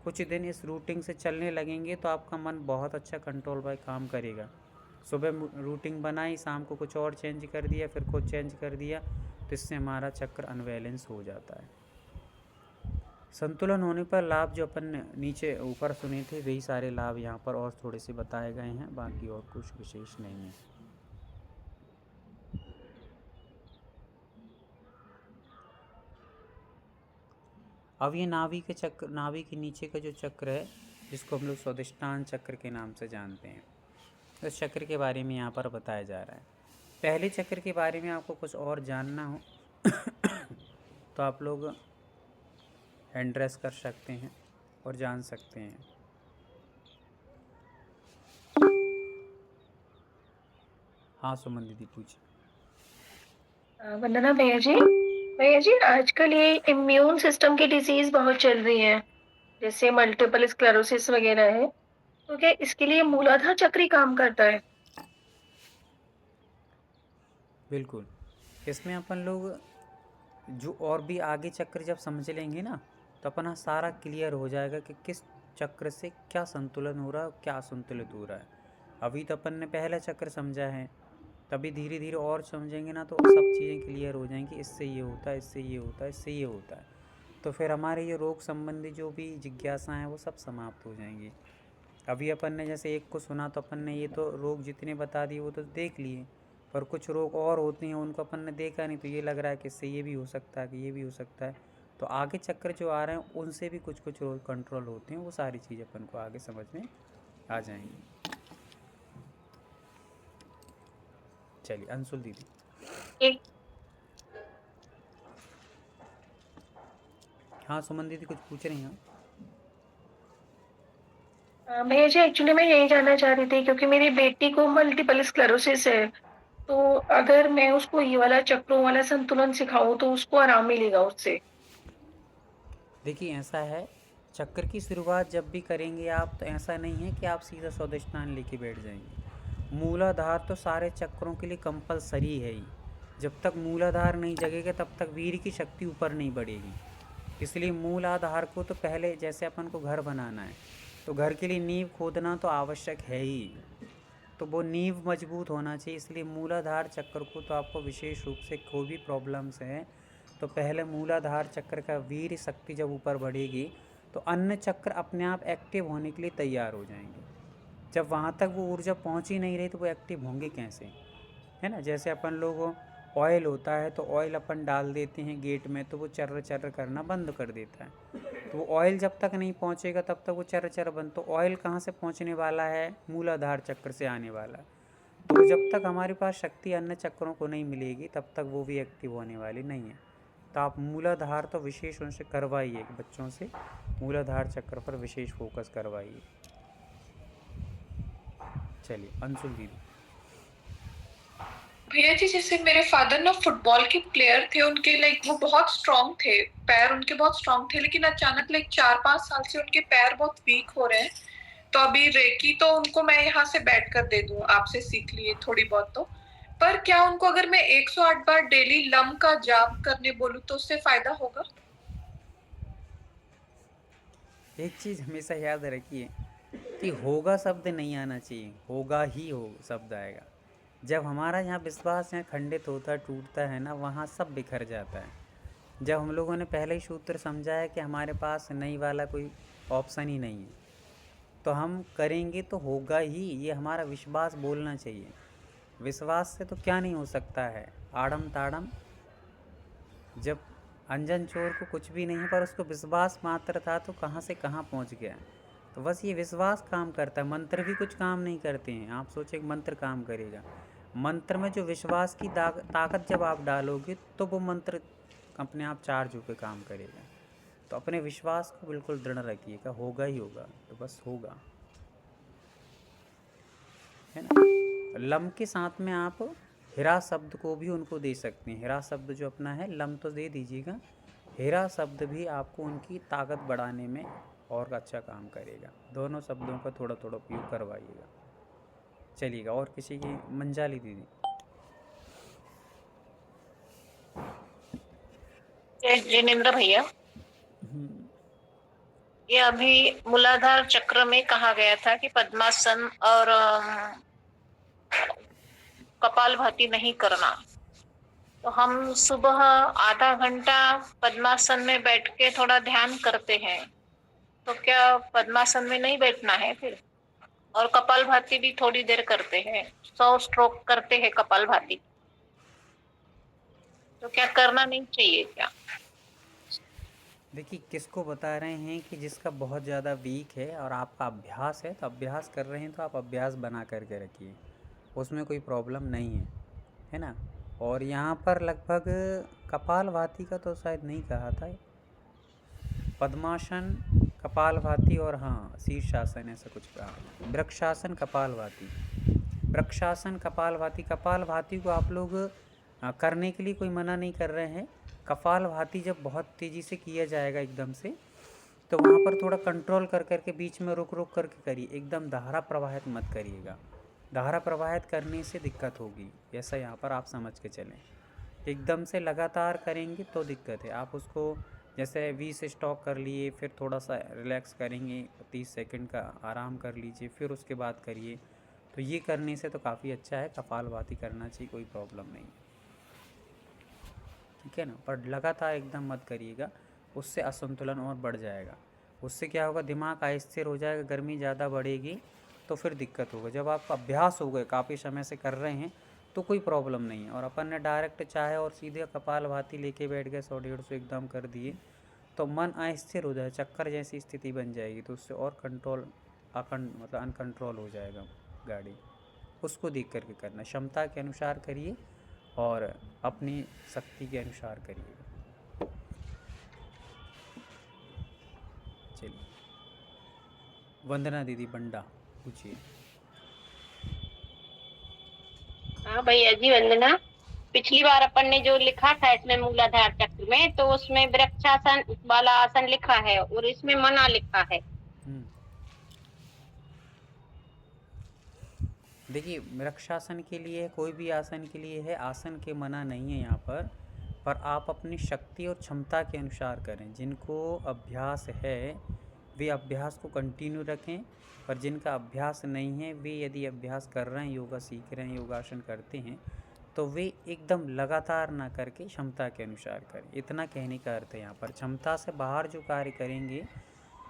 कुछ दिन इस रूटीन से चलने लगेंगे तो आपका मन बहुत अच्छा कंट्रोल बाय काम करेगा। सुबह रूटीन बनाई, शाम को कुछ और चेंज कर दिया, फिर कुछ चेंज कर दिया, तो इससे हमारा चक्र अनबैलेंस हो जाता है। संतुलन होने पर लाभ जो अपन नीचे ऊपर सुने थे वही सारे लाभ यहाँ पर और थोड़े से बताए गए हैं, बाकी और कुछ विशेष नहीं है। अब ये नाभि के नीचे का जो चक्र है जिसको हम लोग स्वादिष्टान चक्र के नाम से जानते हैं, उस चक्र के बारे में यहाँ पर बताया जा रहा है। पहले चक्र के बारे में आपको कुछ और जानना हो तो आप लोग एड्रेस कर सकते हैं और जान सकते हैं। हाँ सुमन दीदी पूछिए। वंदना भैया जी आजकल ये इम्यून सिस्टम की डिजीज बहुत चल रही है, जैसे मल्टीपल स्क्लेरोसिस वगैरह है, तो क्या इसके लिए मूलाधार चक्र ही काम करता है? बिल्कुल, इसमें अपन लोग जो और भी आगे चक्र जब समझ लेंगे ना तो अपना सारा क्लियर हो जाएगा कि किस चक्र से क्या संतुलन हो रहा है और क्या असंतुलित हो रहा है। अभी तो अपन ने पहला चक्र समझा है, तभी धीरे धीरे और समझेंगे ना तो सब चीज़ें क्लियर हो जाएंगी, इससे ये होता है, इससे ये होता है, इससे ये होता है। तो फिर हमारे ये रोग संबंधी जो भी जिज्ञासाएँ हैं वो सब समाप्त हो जाएंगी। अभी अपन ने जैसे एक को सुना तो अपन ने ये तो रोग जितने बता दिए वो तो देख लिए, पर कुछ रोग और होते हैं उनको अपन ने देखा नहीं, तो ये लग रहा है कि इससे ये भी हो सकता है, कि ये भी हो सकता है। तो आगे चक्कर जो आ रहे हैं उनसे भी कुछ कुछ रोग कंट्रोल होते हैं, वो सारी चीज़ अपन को आगे समझ में आ जाएंगी। चलिए अंशुल दीदी। एक हाँ सुमन दीदी कुछ पूछ रही हैं। भैया जी एक्चुअली मैं यही जानना चाह रही थी, क्योंकि मेरी बेटी को मल्टीपल स्क्लेरोसिस है, तो अगर मैं उसको ये वाला चक्रों वाला संतुलन सिखाऊँ तो उसको आराम मिलेगा उससे। देखिए ऐसा है, चक्र की शुरुआत जब भी करेंगे आप तो ऐसा नहीं है कि आप सीधा स्वादिष्टान लेके बैठ जाएंगे। मूलाधार तो सारे चक्रों के लिए कंपलसरी है ही। जब तक मूलाधार नहीं जगेगा तब तक वीर की शक्ति ऊपर नहीं बढ़ेगी। इसलिए मूल आधार को तो पहले, जैसे अपन को घर बनाना है तो घर के लिए नींव खोदना तो आवश्यक है ही। तो वो नींव मजबूत होना चाहिए, इसलिए मूलाधार चक्र को तो आपको विशेष रूप से कोई भी प्रॉब्लम्स हैं तो पहले मूलाधार चक्र का वीर शक्ति जब ऊपर बढ़ेगी तो अन्य चक्र अपने आप एक्टिव होने के लिए तैयार हो जाएंगे। जब वहाँ तक वो ऊर्जा पहुँच ही नहीं रही तो वो एक्टिव होंगे कैसे, है ना। जैसे अपन लोग ऑयल होता है तो ऑयल अपन डाल देते हैं गेट में तो वो चर्र चर्र करना बंद कर देता है। तो वो ऑयल जब तक नहीं पहुंचेगा तब तक वो चर्र चर्र बंद, तो ऑयल कहाँ से पहुंचने वाला है, मूलाधार चक्र से आने वाला है। तो जब तक हमारे पास शक्ति अन्य चक्रों को नहीं मिलेगी तब तक वो भी एक्टिव होने वाली नहीं है। तो आप मूलाधार तो विशेष उनसे करवाइए, बच्चों से मूलाधार चक्र पर विशेष फोकस करवाइए। चलिए अंशुल दीदी। भैया जी, जैसे मेरे फादर ना फुटबॉल के प्लेयर थे, उनके लाइक वो बहुत स्ट्रांग थे, पैर उनके बहुत स्ट्रांग थे, लेकिन अचानक लाइक 4-5 साल से उनके पैर बहुत वीक हो रहे हैं। तो अभी रेकी तो उनको मैं यहाँ से बैठ कर दे दूं, आपसे सीख लिए थोड़ी बहुत तो। पर क्या उनको अगर मैं 108 बार डेली लम का जाप करने बोलूं तो उससे फायदा होगा? एक चीज़ हमेशा याद रखिए कि होगा शब्द नहीं आना चाहिए, होगा ही हो शब्द आएगा। जब हमारा यहाँ विश्वास यहाँ खंडित होता है, टूटता है ना, वहाँ सब बिखर जाता है। जब हम लोगों ने पहले ही सूत्र समझा है कि हमारे पास नहीं वाला कोई ऑप्शन ही नहीं है तो हम करेंगे तो होगा ही, ये हमारा विश्वास बोलना चाहिए। विश्वास से तो क्या नहीं हो सकता है, आड़म ताड़म। जब अंजन चोर को कुछ भी नहीं पर उसको विश्वास मात्र था तो कहाँ से कहाँ पहुँच गया। तो बस ये विश्वास काम करता है, मंत्र भी कुछ काम नहीं करते हैं। आप सोचे कि मंत्र काम करेगा, मंत्र में जो विश्वास की ताकत जब आप डालोगे तो वो मंत्र अपने आप चार्ज होकर काम करेगा। तो अपने विश्वास को बिल्कुल दृढ़ रखिएगा, होगा ही होगा, तो बस होगा, है ना। लम के साथ में आप हिरा शब्द को भी उनको दे सकते हैं। हिरा शब्द जो अपना है, लम तो दे दीजिएगा, हिरा शब्द भी आपको उनकी ताकत बढ़ाने में और अच्छा काम करेगा। दोनों शब्दों का थोड़ा थोड़ा उपयोग करवाइएगा। चलिएगा, और किसी की, मंजाली दीदी। जिनेंद्र भैया, ये अभी मूलाधार चक्र में कहा गया था कि पद्मासन और कपालभाति नहीं करना। तो हम सुबह आधा घंटा पद्मासन में बैठ के थोड़ा ध्यान करते हैं, तो क्या पद्मासन में नहीं बैठना है फिर? और कपालभाति भी थोड़ी देर करते हैं, 100 स्ट्रोक करते हैं कपालभाति, तो क्या करना नहीं चाहिए क्या? देखिए किसको बता रहे हैं कि जिसका बहुत ज़्यादा वीक है और आपका अभ्यास है, तो अभ्यास कर रहे हैं तो आप अभ्यास बना करके रखिए, उसमें कोई प्रॉब्लम नहीं है ना। और यहाँ पर लगभग कपालभाति का तो शायद नहीं कहा था, पद्मासन, कपालभाति और हाँ शीर्षासन ऐसा कुछ कहा। वृक्षासन, कपालभाति, वृक्षासन, कपालभाति। कपालभाति को आप लोग करने के लिए कोई मना नहीं कर रहे हैं। कपालभाति जब बहुत तेज़ी से किया जाएगा एकदम से, तो वहाँ पर थोड़ा कंट्रोल कर करके बीच में रुक रुक करके करिए, एकदम धारा प्रवाहित मत करिएगा। धारा प्रवाहित करने से दिक्कत होगी, ऐसा यहाँ पर आप समझ के चलें। एकदम से लगातार करेंगे तो दिक्कत है। आप उसको जैसे 20 स्टॉक कर लिए, फिर थोड़ा सा रिलैक्स करेंगे, 30 सेकंड का आराम कर लीजिए, फिर उसके बाद करिए। तो ये करने से तो काफ़ी अच्छा है, कपालभाति करना चाहिए, कोई प्रॉब्लम नहीं, ठीक है ना। पर लगातार एकदम मत करिएगा, उससे असंतुलन और बढ़ जाएगा। उससे क्या होगा, दिमाग अस्थिर हो जाएगा, गर्मी ज़्यादा बढ़ेगी तो फिर दिक्कत होगा। जब आपका अभ्यास हो गए, काफ़ी समय से कर रहे हैं तो कोई प्रॉब्लम नहीं है। और अपन ने डायरेक्ट चाहे और सीधे कपालभाति लेके बैठ गए, 100-150 एकदम कर दिए तो मन अस्थिर हो जाए, चक्कर जैसी स्थिति बन जाएगी, तो उससे और कंट्रोल मतलब अनकंट्रोल हो जाएगा गाड़ी। उसको देख करके करना, क्षमता के अनुसार करिए और अपनी शक्ति के अनुसार करिएगा। चलिए, वंदना दीदी बंडा पूछिए। हाँ भैया जी, वंदना। पिछली बार अपन ने जो लिखा था इसमें मूलाधार चक्र में, तो उसमें वृक्षासन वाला आसन लिखा है और इसमें मना लिखा है। हम्म। देखिए, वृक्षासन के लिए कोई भी आसन के लिए है, आसन के मना नहीं है यहाँ पर आप अपनी शक्ति और क्षमता के अनुसार करें। जिनको अभ्यास है वे अभ्यास को कंटिन्यू रखें, पर जिनका अभ्यास नहीं है वे यदि अभ्यास कर रहे हैं, योगा सीख रहे हैं, योगासन करते हैं, तो वे एकदम लगातार ना करके क्षमता के अनुसार करें। इतना कहने का अर्थ है यहाँ पर। क्षमता से बाहर जो कार्य करेंगे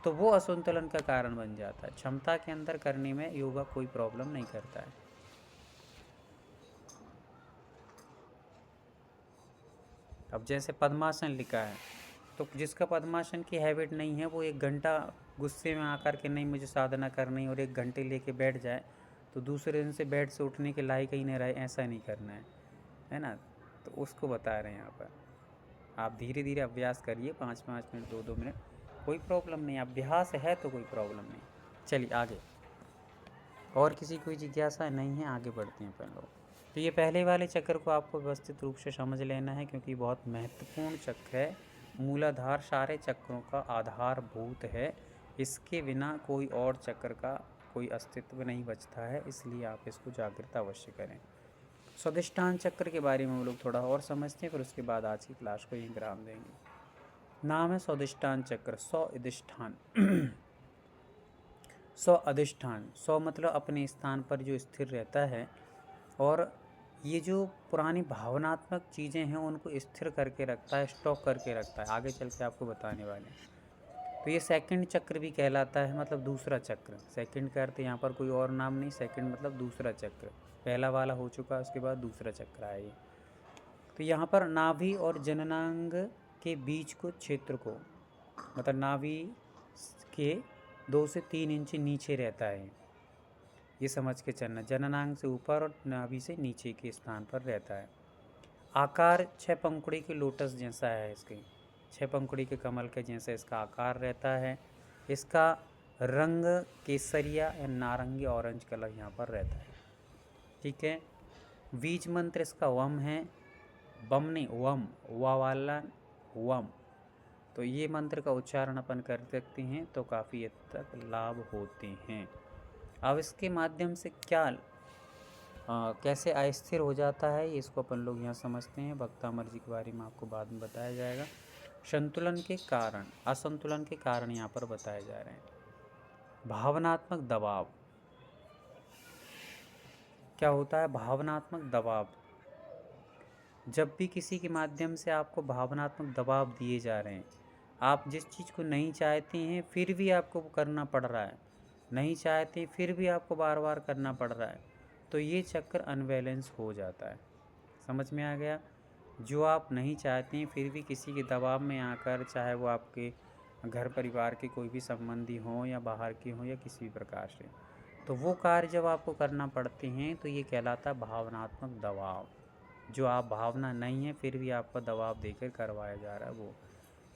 तो वो असंतुलन का कारण बन जाता है। क्षमता के अंदर करने में योगा कोई प्रॉब्लम नहीं करता है। अब जैसे पद्मासन लिखा है, तो जिसका पद्मासन की हैबिट नहीं है वो 1 घंटा गुस्से में आकर के नहीं मुझे साधना करनी और 1 घंटे लेके बैठ जाए तो दूसरे दिन से बेड से उठने के लायक ही नहीं रहे। ऐसा नहीं करना है ना। तो उसको बता रहे हैं यहाँ पर। आप धीरे धीरे अभ्यास करिए, 5-5 मिनट, 2-2 मिनट, कोई प्रॉब्लम नहीं। अभ्यास है तो कोई प्रॉब्लम नहीं। चलिए आगे। और किसी कोई जिज्ञासा नहीं है, आगे बढ़ते हैं अपन लोग। तो ये पहले वाले चक्र को आपको व्यवस्थित रूप से समझ लेना है, क्योंकि बहुत महत्वपूर्ण चक्र है। मूलाधार सारे चक्रों का आधारभूत है। इसके बिना कोई और चक्र का कोई अस्तित्व नहीं बचता है, इसलिए आप इसको जागृत अवश्य करें। स्वादिष्ठान चक्र के बारे में हम लोग थोड़ा और समझते हैं, फिर उसके बाद आज की क्लास को यहीं विराम देंगे। नाम है स्वादिष्ठान चक्र, स्वादिष्ठान। स्वाधिष्ठान, स्व मतलब अपने स्थान पर जो स्थिर रहता है, और ये जो पुरानी भावनात्मक चीज़ें हैं उनको स्थिर करके रखता है, स्टॉक करके रखता है। आगे चल के आपको बताने वाले हैं। तो ये सेकंड चक्र भी कहलाता है, मतलब दूसरा चक्र। सेकंड का अर्थ यहाँ पर कोई और नाम नहीं, सेकंड मतलब दूसरा चक्र। पहला वाला हो चुका, उसके बाद दूसरा चक्र आया ये। तो यहाँ पर नाभि और जननांग के बीच को क्षेत्र को, मतलब नाभि के 2 से 3 इंच नीचे रहता है, ये समझ के चलना। जननांग से ऊपर और नाभि से नीचे के स्थान पर रहता है। आकार 6 पंखुड़ी के लोटस जैसा है, इसके 6 पंखुड़ी के कमल के जैसे इसका आकार रहता है। इसका रंग केसरिया या नारंगी ऑरेंज कलर यहाँ पर रहता है। ठीक है। बीज मंत्र इसका वम है, बम नहीं, वम, वा वाला वम। तो ये मंत्र का उच्चारण अपन कर सकते हैं तो काफ़ी हद तक लाभ होते हैं। अब इसके माध्यम से क्या कैसे अस्थिर हो जाता है, इसको अपन लोग यहाँ समझते हैं। भक्तामर जी के बारे में आपको बाद में बताया जाएगा। संतुलन के कारण, असंतुलन के कारण यहाँ पर बताए जा रहे हैं। भावनात्मक दबाव क्या होता है? भावनात्मक दबाव, जब भी किसी के माध्यम से आपको भावनात्मक दबाव दिए जा रहे हैं, आप जिस चीज़ को नहीं चाहते हैं फिर भी आपको करना पड़ रहा है, नहीं चाहते फिर भी आपको बार बार करना पड़ रहा है, तो ये चक्र अनबैलेंस हो जाता है। समझ में आ गया? जो आप नहीं चाहते हैं फिर भी किसी के दबाव में आकर, चाहे वो आपके घर परिवार के कोई भी संबंधी हों या बाहर के हों या किसी भी प्रकार से, तो वो कार्य जब आपको करना पड़ते हैं तो ये कहलाता है भावनात्मक दबाव। जो आप भावना नहीं है फिर भी आपको दबाव देकर करवाया जा रहा है वो।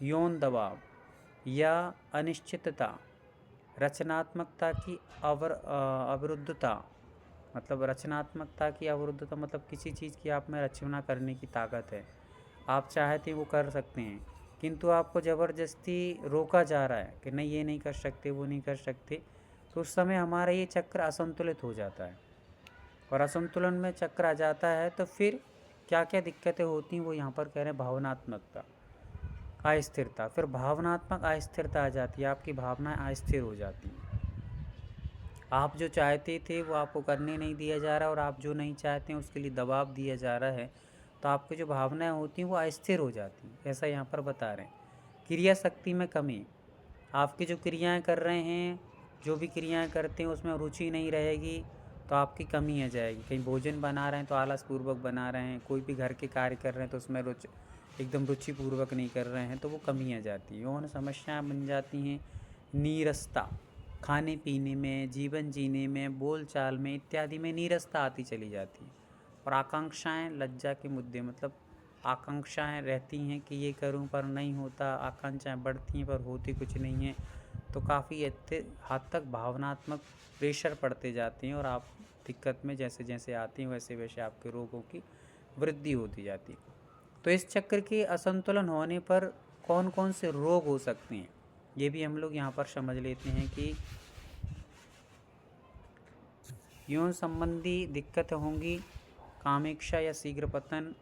यौन दबाव या अनिश्चितता, रचनात्मकता की अवरुद्धता, मतलब रचनात्मकता की अवरुद्धता मतलब किसी चीज़ की आप में रचना करने की ताकत है, आप चाहते हैं वो कर सकते हैं, किंतु आपको ज़बरदस्ती रोका जा रहा है कि नहीं ये नहीं कर सकते, वो नहीं कर सकते, तो उस समय हमारा ये चक्र असंतुलित हो जाता है। और असंतुलन में चक्र आ जाता है तो फिर क्या क्या दिक्कतें होती हैं वो यहाँ पर कह रहे हैं। भावनात्मकता, अस्थिरता, फिर भावनात्मक अस्थिरता आ जाती है, आपकी भावनाएं अस्थिर हो जाती हैं। आप जो चाहते थे वो आपको करने नहीं दिया जा रहा, और आप जो नहीं चाहते हैं उसके लिए दबाव दिया जा रहा है, तो आपकी जो भावनाएं होती हैं वो अस्थिर हो जाती हैं, ऐसा यहाँ पर बता रहे हैं। क्रिया शक्ति में कमी, आपकी जो क्रियाएं कर रहे हैं, जो भी क्रियाएं करते हैं उसमें रुचि नहीं रहेगी तो आपकी कमी आ जाएगी। कहीं भोजन बना रहे हैं तो आलसपूर्वक बना रहे हैं, कोई भी घर के कार्य कर रहे हैं तो उसमें एकदम रुचिपूर्वक नहीं कर रहे हैं, तो वो कमी आ जाती है। यौन समस्याएं बन जाती हैं। नीरसता, खाने पीने में, जीवन जीने में, बोलचाल में इत्यादि में नीरसता आती चली जाती है। और आकांक्षाएं, लज्जा के मुद्दे, मतलब आकांक्षाएं रहती हैं कि ये करूं पर नहीं होता, आकांक्षाएं बढ़ती हैं पर होती कुछ नहीं है, तो काफ़ी हद तक भावनात्मक प्रेशर पड़ते जाते हैं और आप दिक्कत में जैसे जैसे आती हैं वैसे वैसे आपके रोगों की वृद्धि होती जाती है। तो इस चक्र के असंतुलन होने पर कौन कौन से रोग हो सकते हैं ये भी हम लोग यहाँ पर समझ लेते हैं कि यौन संबंधी दिक्कत होंगी, कामेक्षा या शीघ्र पतन,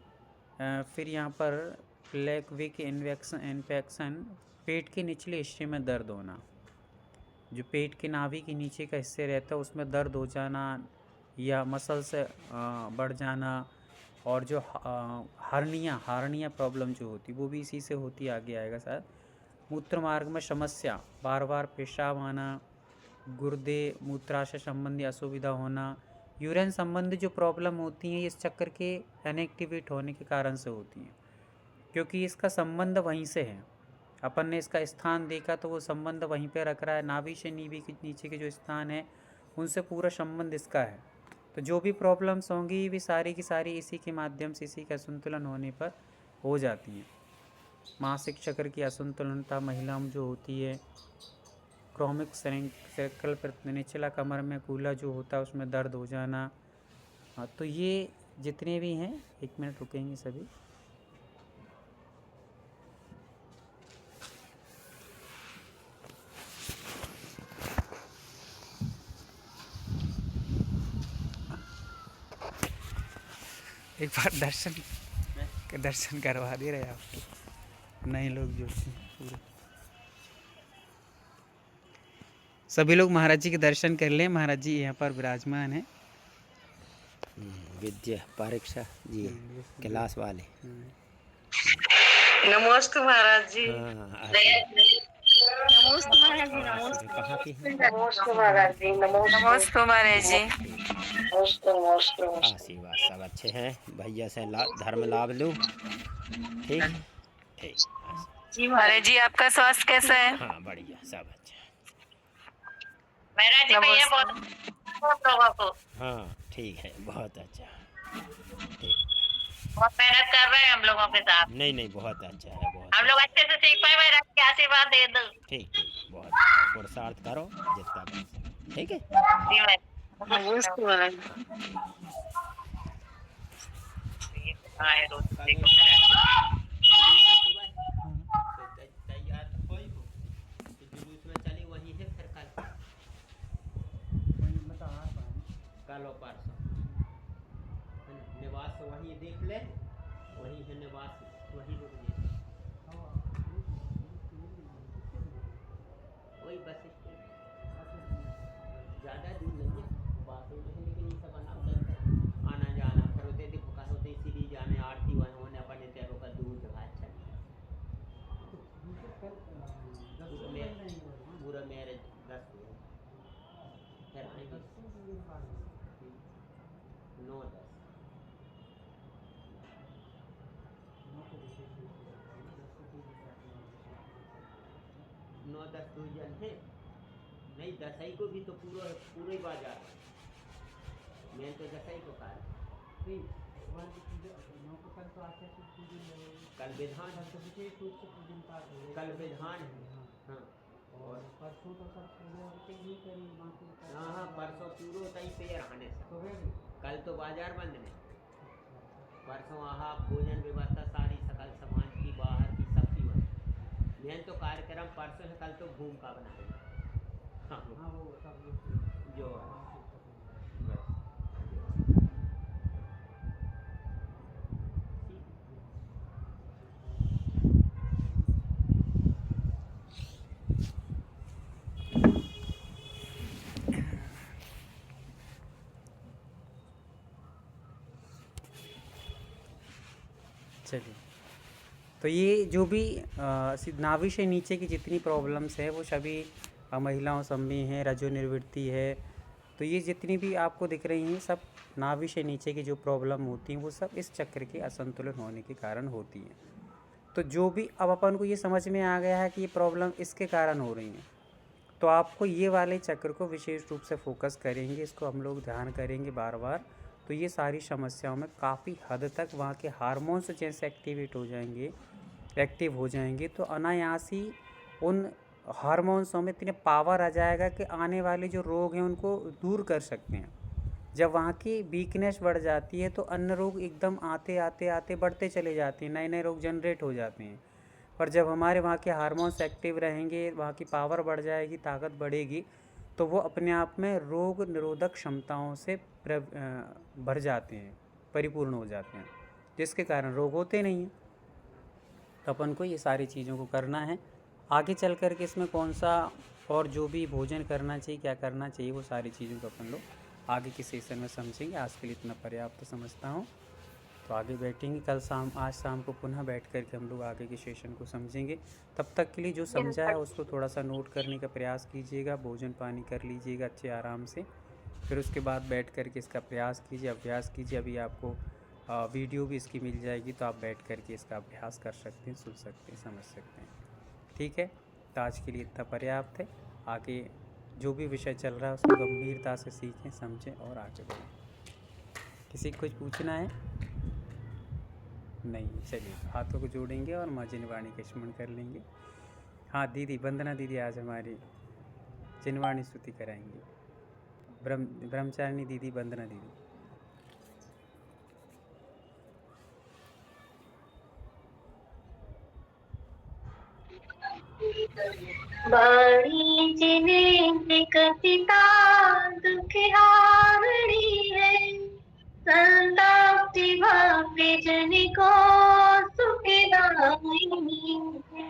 फिर यहाँ पर प्लेक विक इन्फेक्शन, पेट के निचले हिस्से में दर्द होना, जो पेट के नाभि के नीचे का हिस्से रहता है उसमें दर्द हो जाना या मसल से बढ़ जाना, और जो हार्निया प्रॉब्लम जो होती वो भी इसी से होती, आगे आएगा शायद। मूत्र मार्ग में समस्या, बार बार पेशाब आना, गुर्दे मूत्राशय संबंधी असुविधा होना, यूरिन संबंधी जो प्रॉब्लम होती हैं इस चक्कर के इनएक्टिवेट होने के कारण से होती हैं, क्योंकि इसका संबंध वहीं से है। अपन ने इसका स्थान देखा तो वो संबंध वहीं पे रख रहा है, नाभि से नीवी के नीचे के जो स्थान है उनसे पूरा संबंध इसका है। तो जो भी प्रॉब्लम्स होंगी भी सारी की सारी इसी के माध्यम से, इसी का असंतुलन होने पर हो जाती हैं। मासिक चक्र की असंतुलनता महिला में जो होती है, क्रॉमिक सर्कल पर निचला कमर में कूला जो होता है उसमें दर्द हो जाना। हाँ, तो ये जितने भी हैं, 1 मिनट रुकेंगे सभी। एक बार दर्शन करवा दे रहे आपको, नए लोग जो पूरे सभी लोग महाराज जी के दर्शन कर लें। महाराज जी यहाँ पर विराजमान हैं। विद्या परीक्षा जी क्लास वाले। नमस्ते महाराज जी। नमस्ते महाराज जी। कहाँ की हैं? नमस्ते महाराज जी। नमस्ते महाराज जी। आशीर्वाद, सब अच्छे हैं। भैया से धर्म लाभ लो। ठीक ठीक जी महाराज जी, आपका स्वास्थ्य कैसा है? हाँ बढ़िया, सब अच्छा। महाराज जी भैया बहुत लोगों को हाँ ठीक है, बहुत अच्छा। बहुत मेहनत कर रहे हैं हम लोगों के साथ। नहीं नहीं, बहुत अच्छा है, बहुत हम लोग अच्छे से सीख पाए। महाराज के आशीर्वाद दे दो। ठीक ठीक, बहुत पुरुषार्थ करो जितना बन सके। ठीक है जी महाराज। नमस्ते महाराज जी। आए रोज देखो महाराज। तैयार कोई हो जुलूस में चली वही है, फिर कल और परसों निवास वही देख ले, वही है निवास, वही रुक गए। वही बस ज़्यादा दूर नहीं है, बात है लेकिन ये सब आना जाना फिर होते देखो का होते सीधी जाने आरती होने अपने तेरों का दूर जगह अच्छा पूरा मेरे 10 फिर आएंगे 9-10 9-10 2 जन है नहीं, 10 को भी तो पूरा ही बाजार मैं तो 10 को कहा कल विधान है। हाँ और परसों तो सब हाँ परसों पूरा तई पे रहने से कल तो बाजार बंद नहीं, परसों आहा भोजन व्यवस्था सारी सकल समाज की बाहर की सब की बंद। मेन तो कार्यक्रम परसों है, कल तो घूम का बनाएगा। हाँ वो सब जो चलिए, तो ये जो भी नाभि से नीचे की जितनी प्रॉब्लम्स है वो सभी महिलाओं संबंधी हैं, रजो निर्वृत्ति है, तो ये जितनी भी आपको दिख रही हैं सब नाभि से नीचे की जो प्रॉब्लम होती हैं वो सब इस चक्र के असंतुलन होने के कारण होती हैं। तो जो भी अब अपन को ये समझ में आ गया है कि ये प्रॉब्लम इसके कारण हो रही हैं, तो आपको ये वाले चक्र को विशेष रूप से फोकस करेंगे, इसको हम लोग ध्यान करेंगे बार बार, तो ये सारी समस्याओं में काफ़ी हद तक वहाँ के हार्मोन्स जैसे एक्टिव हो जाएंगे तो अनायास ही उन हार्मोन्सों में इतने पावर आ जाएगा कि आने वाले जो रोग हैं उनको दूर कर सकते हैं। जब वहाँ की वीकनेस बढ़ जाती है तो अन्य रोग एकदम आते आते आते बढ़ते चले जाते हैं, नए नए रोग जनरेट हो जाते हैं। पर जब हमारे वहाँ के हार्मोन्स एक्टिव रहेंगे, वहाँ की पावर बढ़ जाएगी, ताकत बढ़ेगी, तो वो अपने आप में रोग निरोधक क्षमताओं से भर जाते हैं, परिपूर्ण हो जाते हैं, जिसके कारण रोग होते नहीं हैं। तो अपन को ये सारी चीज़ों को करना है। आगे चल कर के इसमें कौन सा और जो भी भोजन करना चाहिए, क्या करना चाहिए, वो सारी चीज़ों को अपन लोग आगे के सेशन में समझेंगे। आज के लिए इतना पर्याप्त समझता हूँ। तो आगे बैठेंगे आज शाम को पुनः बैठ कर के हम लोग आगे के सेशन को समझेंगे। तब तक के लिए जो समझा है उसको थोड़ा सा नोट करने का प्रयास कीजिएगा, भोजन पानी कर लीजिएगा अच्छे आराम से, फिर उसके बाद बैठ कर के इसका प्रयास कीजिए, अभ्यास कीजिए। अभी आपको वीडियो भी इसकी मिल जाएगी, तो आप बैठ कर के इसका अभ्यास कर सकते हैं, सुन सकते हैं, समझ सकते हैं। ठीक है, तो आज के लिए इतना पर्याप्त है। आगे जो भी विषय चल रहा है उसको गंभीरता से सीखें, समझें और आगे बढ़ें। किसी को कुछ पूछना है? नहीं, चलिए हाथों को जोड़ेंगे और माँ जिनवाणी का स्मरण कर लेंगे। हाँ दीदी, वंदना दीदी आज हमारी जिनवाणी स्तुति कराएंगी। ब्रह्मचारिणी दीदी, वंदना दीदी। बाणी जिने कथिता दुख हारणी है, संताप्ति भाग्य जन को सुखदायिनी है।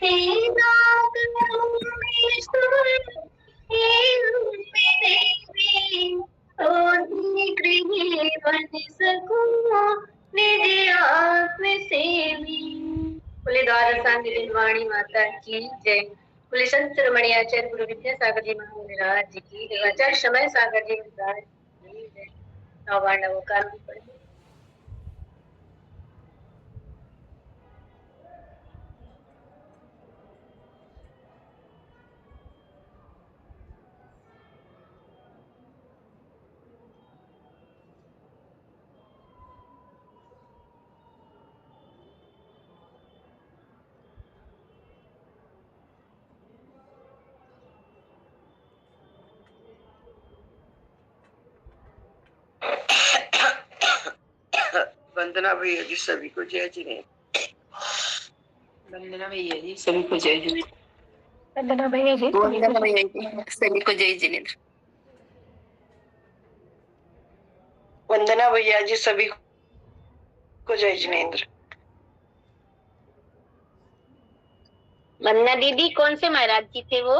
हे नाथ परमेश्वर, हे रूप देवी, सोनी गृह बन सकूं निज आत्म सेवी। बोले द्वादशांगी जिनवाणी माता की जय। बोले संत शिरोमणि आचार्य गुरु विद्यासागर जी महाराज जी की जय। आचार्य समय सागर जी महाराज की जय। नवान नवकार भी पढ़े। वंदना भैया जी सभी को जय जिनेन्द्र। वंदना भैया जी सभी को जय जिनेन्द्र। वंदना भैया जी सभी को जय जिनेन्द्र। वंदना भैया जी सभी को जय जिनेन्द्र। वंदना दीदी कौन से महाराज जी थे वो?